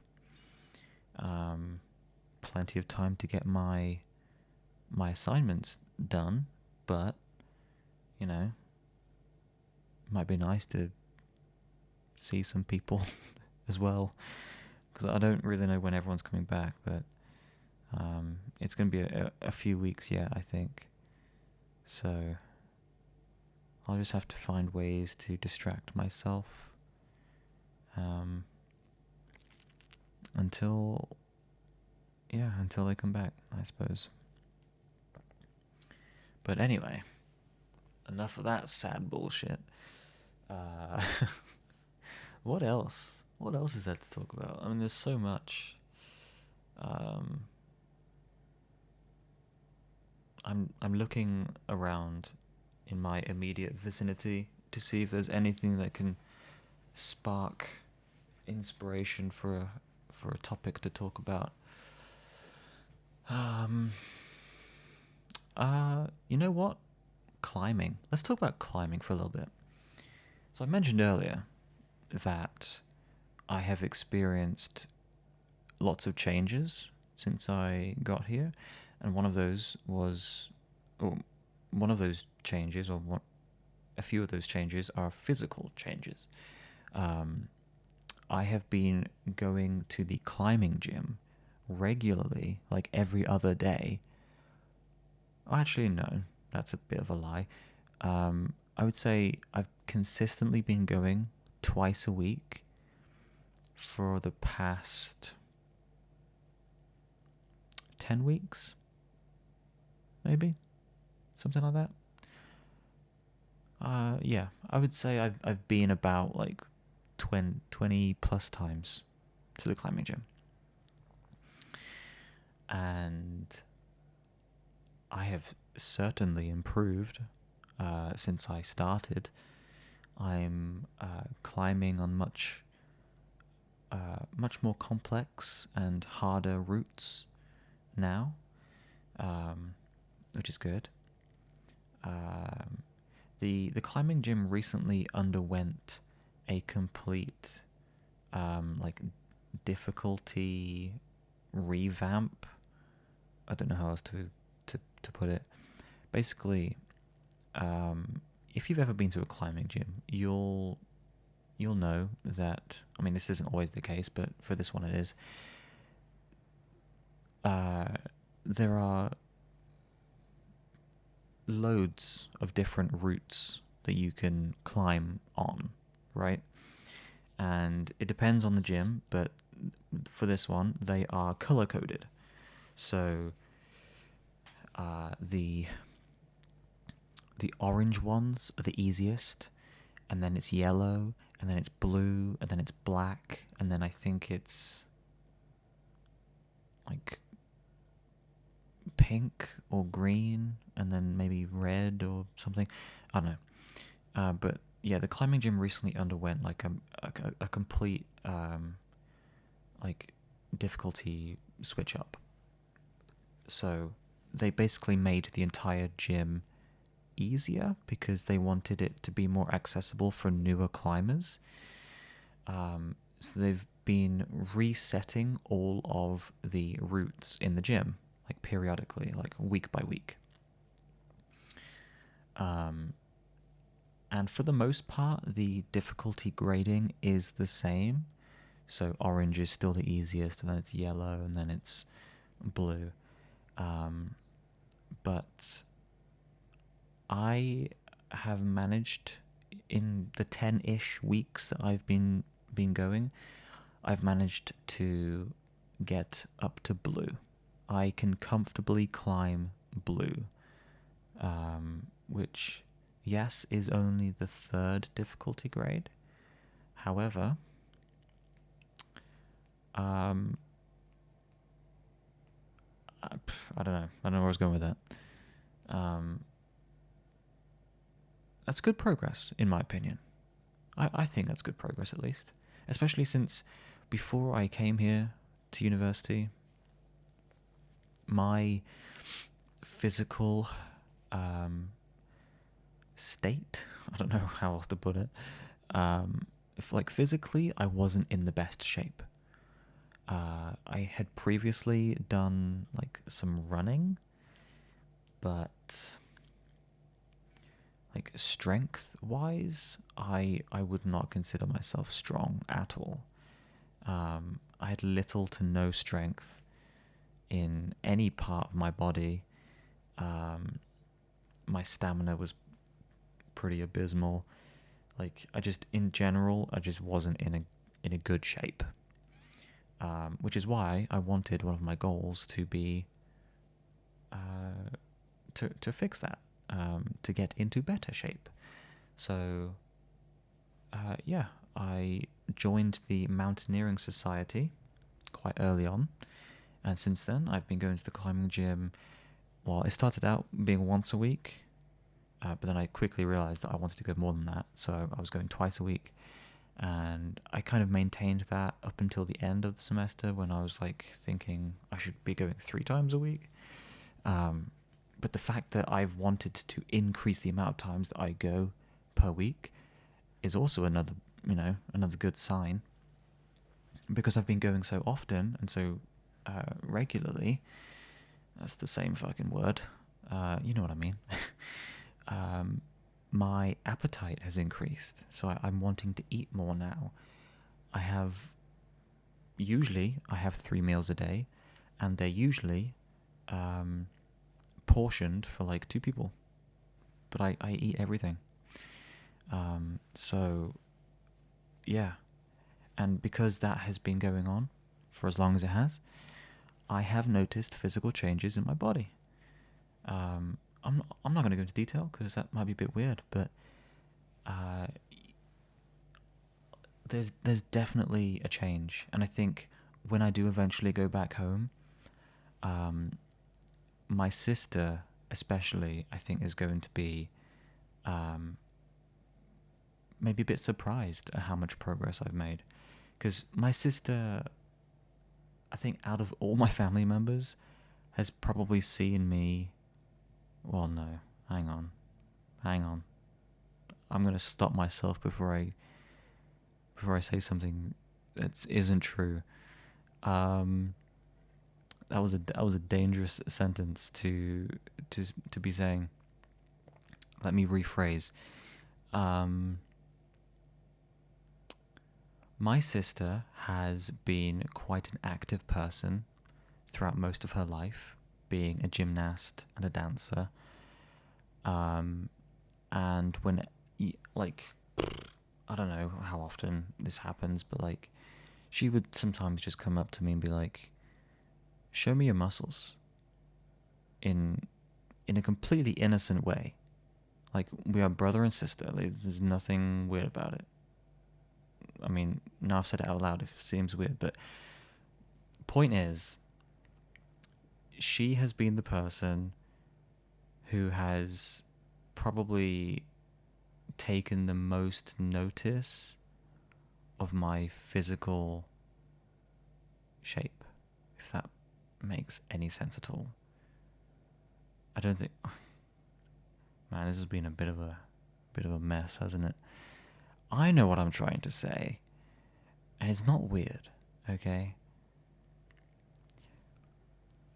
Plenty of time to get my assignments done, but you know, might be nice to see some people as well, because I don't really know when everyone's coming back, but it's going to be a few weeks yet, I think. So I'll just have to find ways to distract myself until they come back, I suppose. But anyway, enough of that sad bullshit. What else? What else is there to talk about? I mean, there's so much. I'm looking around in my immediate vicinity to see if there's anything that can spark inspiration for a topic to talk about. You know what? Climbing. Let's talk about climbing for a little bit. So I mentioned earlier that I have experienced lots of changes since I got here, and one of those changes, a few of those changes are physical changes. I have been going to the climbing gym regularly, like every other day. Actually, no, that's a bit of a lie. I would say I've consistently been going twice a week for the past 10 weeks, maybe, something like that. Yeah, I would say I've been about like 20 plus times to the climbing gym. And I have certainly improved since I started. I'm climbing on much more complex and harder routes now, which is good. The climbing gym recently underwent a complete like difficulty revamp. I don't know how else to put it. Basically, if you've ever been to a climbing gym, you'll know that, I mean, this isn't always the case, but for this one it is. There are loads of different routes that you can climb on, right? And it depends on the gym, but for this one, they are color-coded. So the orange ones are the easiest, and then it's yellow, and then it's blue, and then it's black, and then I think it's like pink or green, and then maybe red or something. I don't know. But yeah, the climbing gym recently underwent like a complete like difficulty switch up. So they basically made the entire gym easier because they wanted it to be more accessible for newer climbers. So they've been resetting all of the routes in the gym, like periodically, like week by week. And for the most part, the difficulty grading is the same. So orange is still the easiest, and then it's yellow, and then it's blue. But I have managed, in the 10-ish weeks that I've been going, I've managed to get up to blue. I can comfortably climb blue, which, yes, is only the 3rd difficulty grade. However, I don't know. I don't know where I was going with that. That's good progress, in my opinion. I think that's good progress, at least. Especially since before I came here to university, my physical state, I don't know how else to put it, if like physically I wasn't in the best shape. I had previously done like some running, but like strength wise, I would not consider myself strong at all. I had little to no strength in any part of my body. My stamina was pretty abysmal. Like in general, I just wasn't in a good shape. Which is why I wanted one of my goals to be to fix that, to get into better shape. So yeah, I joined the Mountaineering Society quite early on, and since then I've been going to the climbing gym. Well, it started out being once a week, but then I quickly realized that I wanted to go more than that, so I was going twice a week, and I kind of maintained that up until the end of the semester when I was like thinking I should be going 3 times a week. But the fact that I've wanted to increase the amount of times that I go per week is also another good sign, because I've been going so often and so regularly. That's the same fucking word. You know what I mean. My appetite has increased, so I'm wanting to eat more now. Usually I have 3 meals a day, and they're usually portioned for like 2 people, but I eat everything. So yeah, and because that has been going on for as long as it has, I have noticed physical changes in my body. I'm not going to go into detail because that might be a bit weird, but there's definitely a change, and I think when I do eventually go back home, my sister especially, I think, is going to be maybe a bit surprised at how much progress I've made, because my sister, I think, out of all my family members, has probably seen me. Well, no, hang on. I'm gonna stop myself before I say something that isn't true. That was a dangerous sentence to be saying. Let me rephrase. My sister has been quite an active person throughout most of her life, being a gymnast and a dancer. And when, like, I don't know how often this happens, but like, she would sometimes just come up to me and be like, "Show me your muscles," in a completely innocent way. Like, we are brother and sister. Like, there's nothing weird about it. I mean, now I've said it out loud, it seems weird, but point is, she has been the person who has probably taken the most notice of my physical shape, if that makes any sense at all. I don't think... Man, this has been a bit of a mess, hasn't it? I know what I'm trying to say, and it's not weird, okay?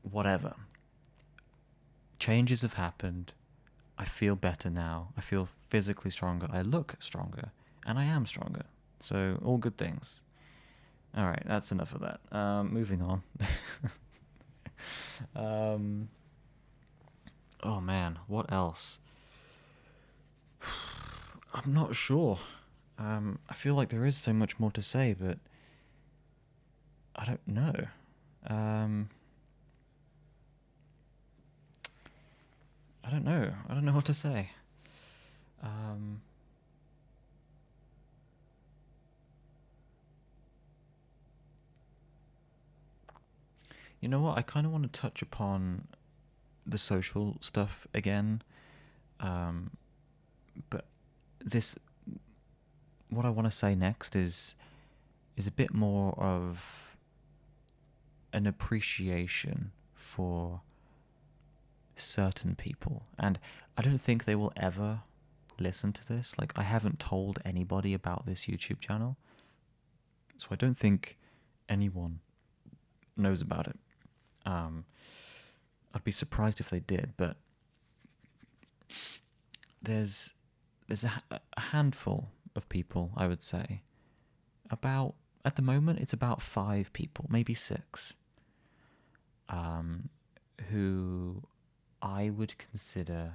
Whatever. Changes have happened. I feel better now. I feel physically stronger. I look stronger. And I am stronger. So, all good things. Alright, that's enough of that. Moving on. Oh man, what else? I'm not sure. I feel like there is so much more to say, but I don't know. I don't know. I don't know what to say. You know what? I kind of want to touch upon the social stuff again. But this, what I want to say next is a bit more of an appreciation for certain people, and I don't think they will ever listen to this. Like, I haven't told anybody about this YouTube channel, so I don't think anyone knows about it. I'd be surprised if they did, but there's a handful of people, I would say. About, at the moment, it's about 5 people, maybe 6, who I would consider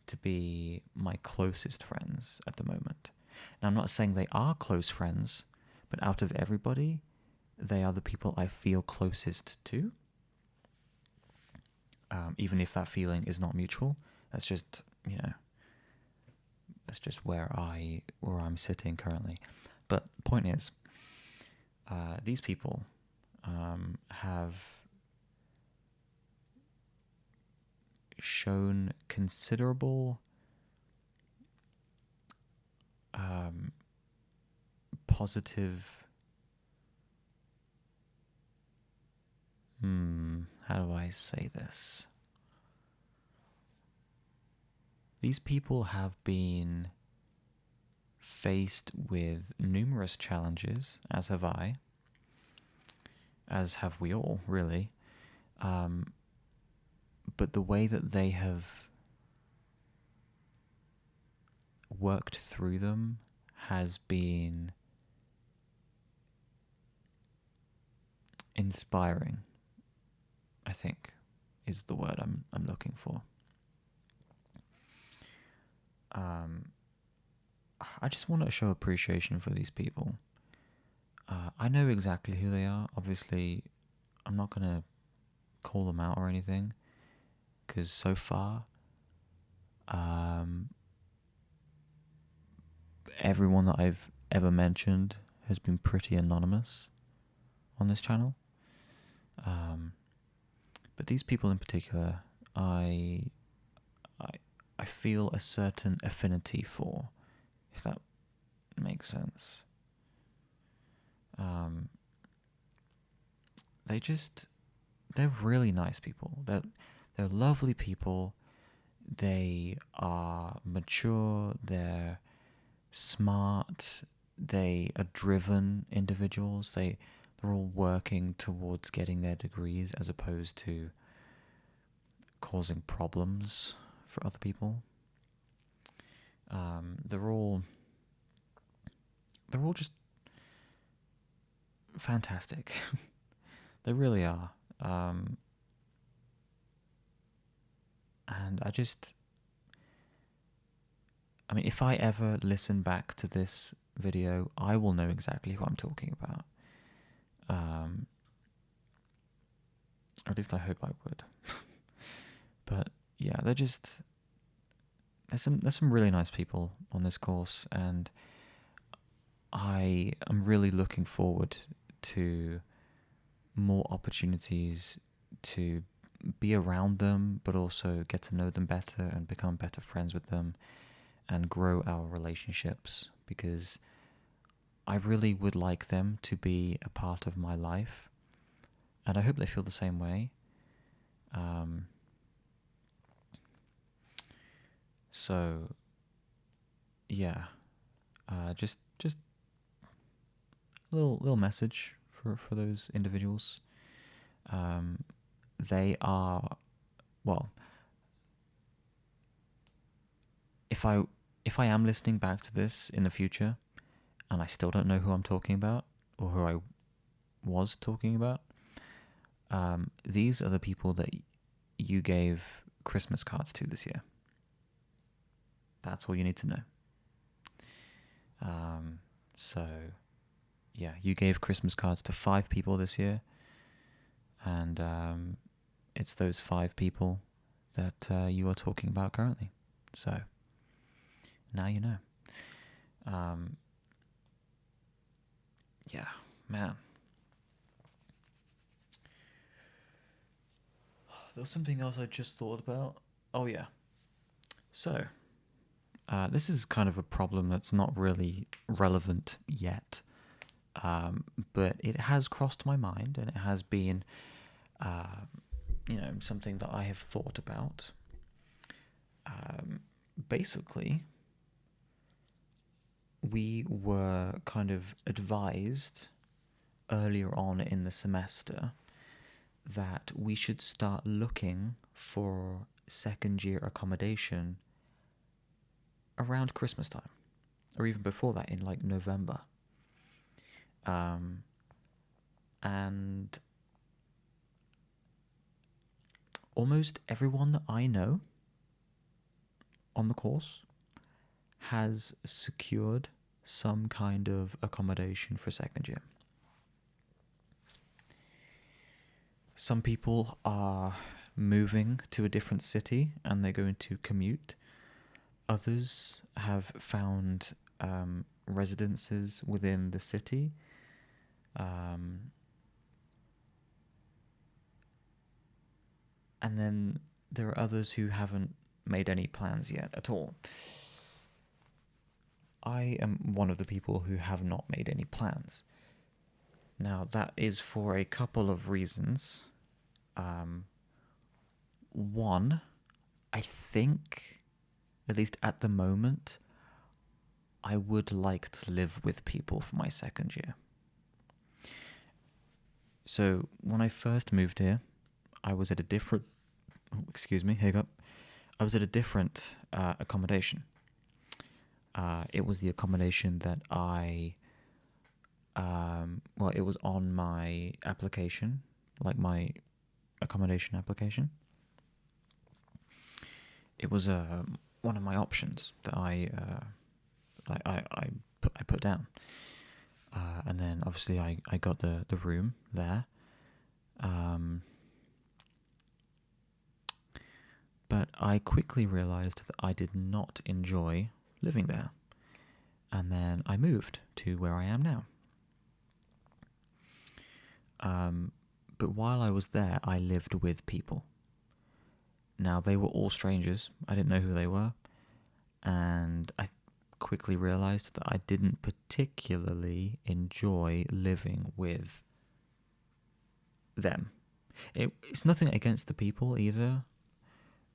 to be my closest friends at the moment. Now, I'm not saying they are close friends, but out of everybody, they are the people I feel closest to. Even if that feeling is not mutual, that's just, that's just where I'm sitting currently. But the point is, these people have shown considerable positive, how do I say this? These people have been faced with numerous challenges, as have I, as have we all, really. But the way that they have worked through them has been inspiring, I think, is the word I'm looking for. I just want to show appreciation for these people. I know exactly who they are. Obviously, I'm not going to call them out or anything, because so far, everyone that I've ever mentioned has been pretty anonymous on this channel. But these people in particular, I feel a certain affinity for, if that makes sense. They're really nice people. They're lovely people. They are mature. They're smart. They are driven individuals. They're all working towards getting their degrees as opposed to causing problems for other people. They're all just fantastic. They really are. And if I ever listen back to this video, I will know exactly who I'm talking about. Or at least I hope I would. But yeah, there's some really nice people on this course, and I am really looking forward to more opportunities to be around them, but also get to know them better and become better friends with them and grow our relationships, because I really would like them to be a part of my life, and I hope they feel the same way. So yeah, just a little message for those individuals. They are, well, if I am listening back to this in the future and I still don't know who I'm talking about or who I was talking about, these are the people that you gave Christmas cards to this year. That's all you need to know. So yeah, you gave Christmas cards to 5 people this year, and it's those 5 people that you are talking about currently. So now you know. Yeah, man. There was something else I just thought about. Oh yeah. So, this is kind of a problem that's not really relevant yet, But it has crossed my mind, and it has been, something that I have thought about. Basically, we were kind of advised earlier on in the semester that we should start looking for second year accommodation around Christmas time, or even before that, in like November. And almost everyone that I know on the course has secured some kind of accommodation for second year. Some people are moving to a different city and they're going to commute. Others have found residences within the city. And then there are others who haven't made any plans yet at all. I am one of the people who have not made any plans. Now, that is for a couple of reasons. One, I think, at least at the moment, I would like to live with people for my second year. So, when I first moved here, I was at a different... hiccup. I was at a different accommodation. It was the accommodation that it was on my application, like my accommodation application. It was one of my options that I put down, and then obviously I got the room there. But I quickly realized that I did not enjoy living there, and then I moved to where I am now. But while I was there, I lived with people. Now, they were all strangers. I didn't know who they were. And I quickly realized that I didn't particularly enjoy living with them. It's nothing against the people either.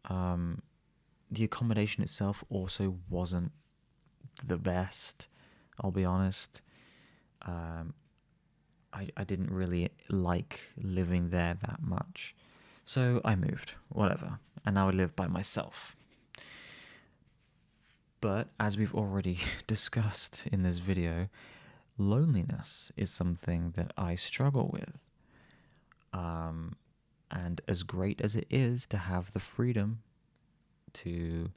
The accommodation itself also wasn't the best, I'll be honest. I didn't really like living there that much. So I moved, whatever, and now I live by myself. But as we've already discussed in this video, loneliness is something that I struggle with. And as great as it is to have the freedom to,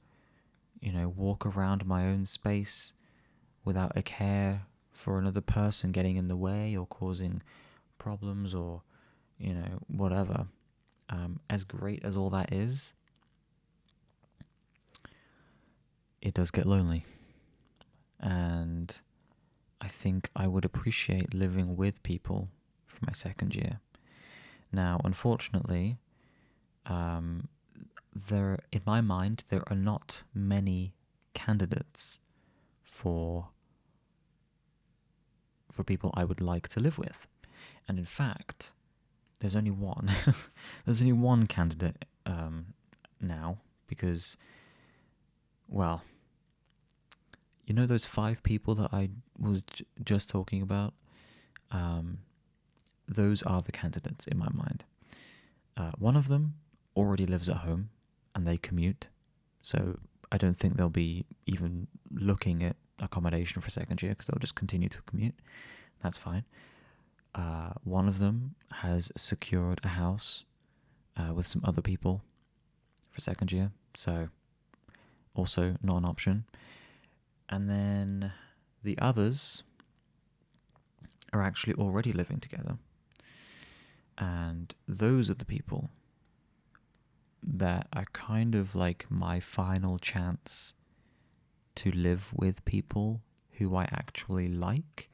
walk around my own space without a care for another person getting in the way or causing problems or, whatever, as great as all that is, it does get lonely. And I think I would appreciate living with people for my second year. Now, unfortunately, in my mind, there are not many candidates for people I would like to live with. And in fact, there's only one. There's only one candidate now, because, well, those 5 people that I was just talking about? Those are the candidates in my mind. One of them already lives at home and they commute, so I don't think they'll be even looking at accommodation for second year because they'll just continue to commute. That's fine. One of them has secured a house with some other people for second year, so also not an option. And then the others are actually already living together. And those are the people that are kind of like my final chance to live with people who I actually like.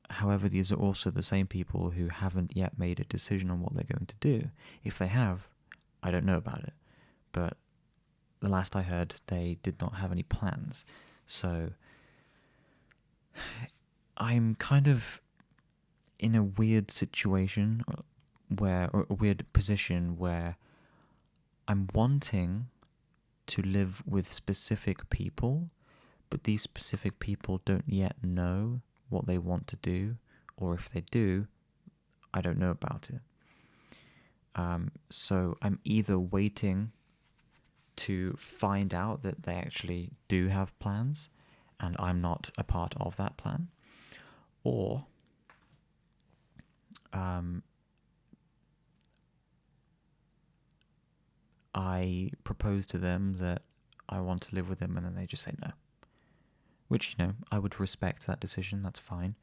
However, these are also the same people who haven't yet made a decision on what they're going to do. If they have, I don't know about it. But the last I heard, they did not have any plans. So I'm kind of in a weird situation or a weird position where I'm wanting to live with specific people, but these specific people don't yet know what they want to do, or if they do, I don't know about it. So I'm either waiting to find out that they actually do have plans and I'm not a part of that plan, or I propose to them that I want to live with them and then they just say no. Which, I would respect that decision, that's fine.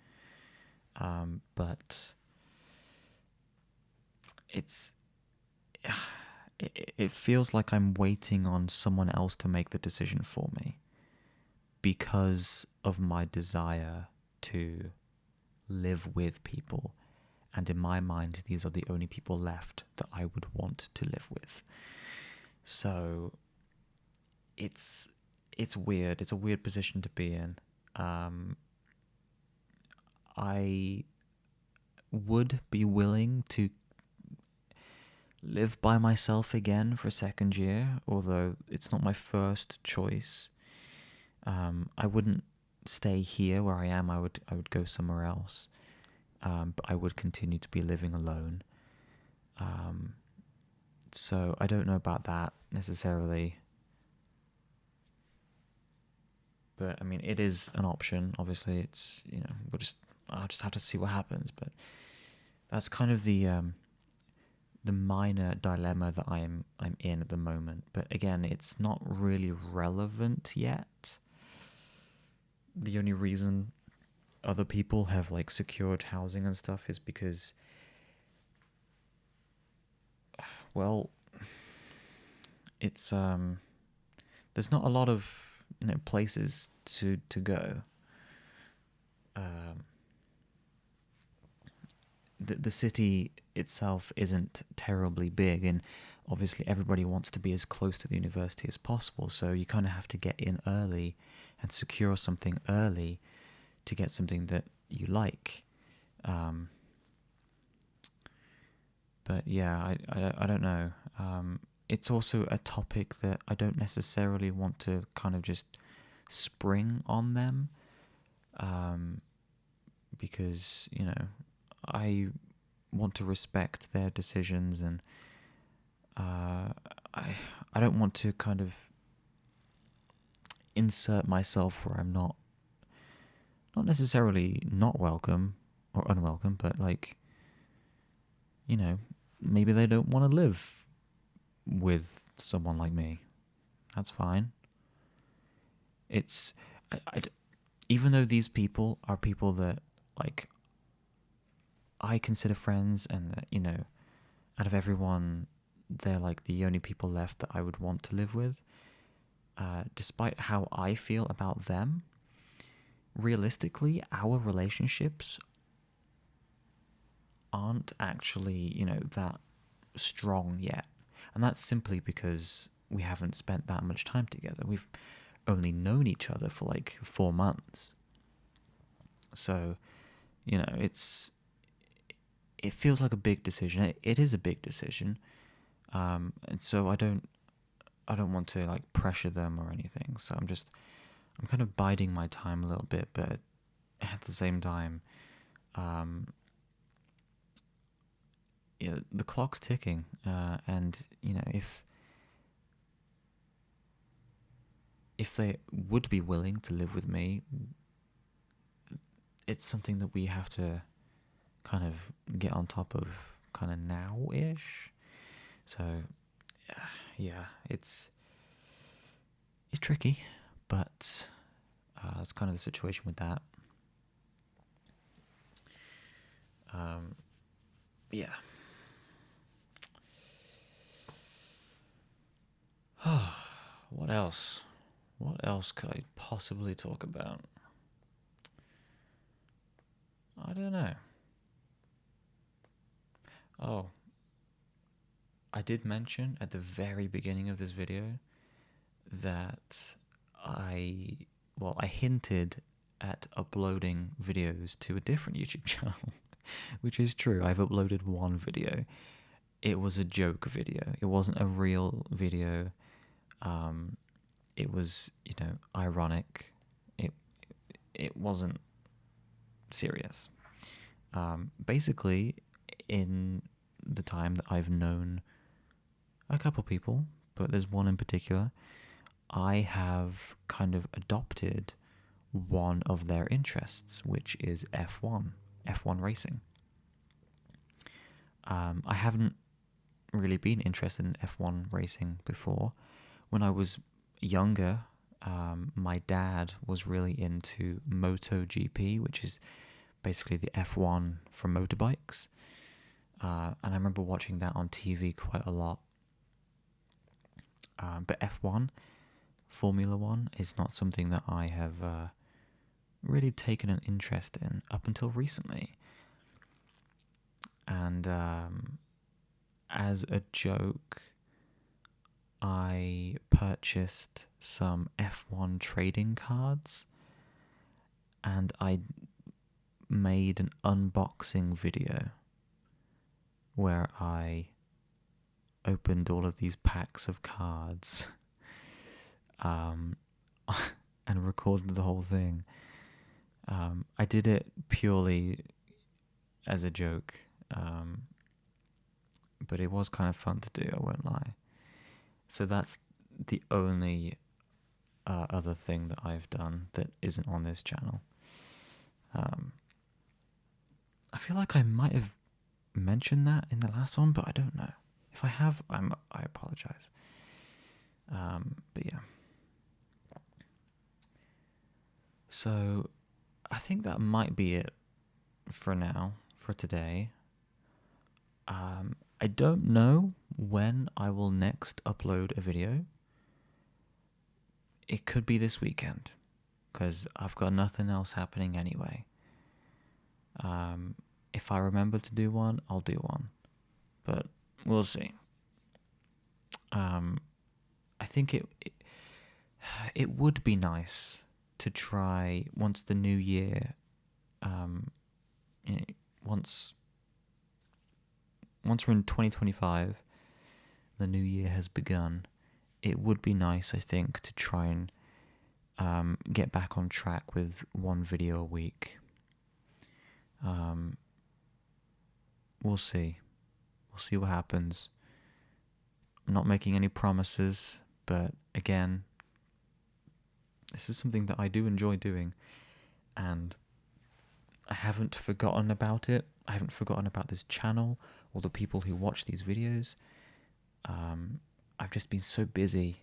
But it feels like I'm waiting on someone else to make the decision for me because of my desire to live with people. And in my mind, these are the only people left that I would want to live with. So it's weird. It's a weird position to be in. I would be willing to live by myself again for a second year, although it's not my first choice. I wouldn't stay here where I am. I would go somewhere else. But I would continue to be living alone. So I don't know about that necessarily. But I mean, it is an option. Obviously, it's I'll just have to see what happens. But that's kind of the minor dilemma that I'm in at the moment. But again, it's not really relevant yet. The only reason other people have like secured housing and stuff is because, well, it's there's not a lot of places to go. The city itself isn't terribly big, and obviously everybody wants to be as close to the university as possible, so you kind of have to get in early and secure something early to get something that you like. But yeah, I don't know. It's also a topic that I don't necessarily want to kind of just spring on them, because I want to respect their decisions, and I don't want to kind of insert myself where I'm not necessarily not welcome or unwelcome, but like, maybe they don't want to live with someone like me. That's fine. It's even though these people are people that like I consider friends, and that, out of everyone, they're like the only people left that I would want to live with. Despite how I feel about them, realistically, our relationships aren't actually, that strong yet. And that's simply because we haven't spent that much time together. We've only known each other for like 4 months. So, it feels like a big decision. It is a big decision. And so I don't want to like pressure them or anything. So I'm kind of biding my time a little bit, but at the same time, the clock's ticking, and if they would be willing to live with me, it's something that we have to kind of get on top of kind of now-ish. So yeah, it's tricky, but that's kind of the situation with that. Yeah. What else? What else could I possibly talk about? I don't know. Oh, I did mention at the very beginning of this video that I hinted at uploading videos to a different YouTube channel, which is true. I've uploaded one video. It was a joke video. It wasn't a real video. It was, ironic. It wasn't serious. Basically, in the time that I've known a couple people, but there's one in particular, I have kind of adopted one of their interests, which is F1 racing. I haven't really been interested in F1 racing before. When I was younger, my dad was really into MotoGP, which is basically the F1 for motorbikes. And I remember watching that on TV quite a lot. But F1, Formula One, is not something that I have really taken an interest in up until recently. And as a joke, I purchased some F1 trading cards, and I made an unboxing video where I opened all of these packs of cards and recorded the whole thing. I did it purely as a joke, but it was kind of fun to do, I won't lie. So that's the only other thing that I've done that isn't on this channel. I feel like I might have mentioned that in the last one, but I don't know. If I have, I apologize. But yeah. So I think that might be it for now, for today. I don't know when I will next upload a video. It could be this weekend, because I've got nothing else happening anyway. If I remember to do one, I'll do one. But we'll see. I think it would be nice to try once the new year, once we're in 2025, the new year has begun. It would be nice, I think, to try and get back on track with one video a week. We'll see. We'll see what happens. I'm not making any promises, but again, this is something that I do enjoy doing, and I haven't forgotten about it. I haven't forgotten about this channel or the people who watch these videos. I've just been so busy.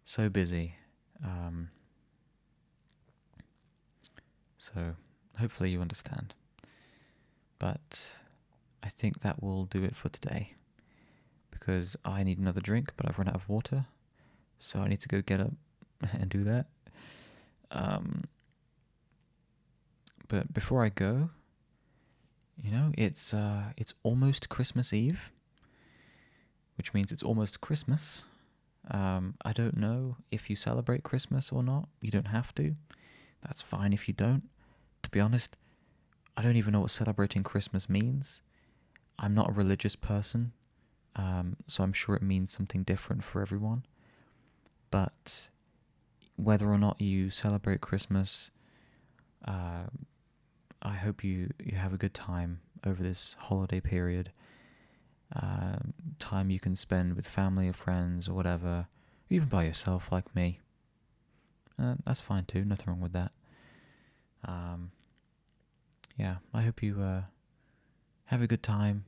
So hopefully you understand. But I think that will do it for today, because I need another drink, but I've run out of water, so I need to go get up and do that. But before I go, it's almost Christmas Eve, which means it's almost Christmas. I don't know if you celebrate Christmas or not. You don't have to. That's fine if you don't. To be honest, I don't even know what celebrating Christmas means. I'm not a religious person, so I'm sure it means something different for everyone. But whether or not you celebrate Christmas, I hope you have a good time over this holiday period. Time you can spend with family or friends or whatever, even by yourself like me. That's fine too, nothing wrong with that. Yeah, I hope you have a good time.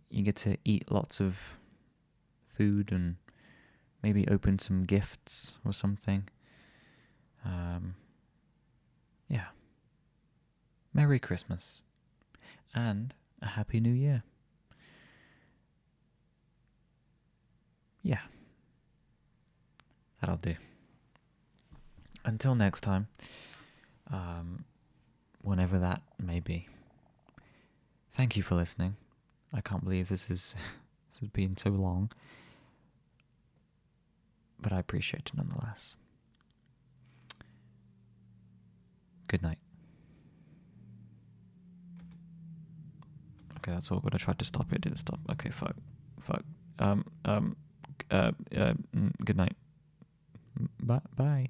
You get to eat lots of food and maybe open some gifts or something. Yeah. Merry Christmas and a Happy New Year. Yeah, that'll do. Until next time, whenever that may be. Thank you for listening. I can't believe this has been so long, but I appreciate it nonetheless. Good night. Okay, that's awkward. I tried to stop it. Didn't stop. Okay, fuck. Good night. Bye.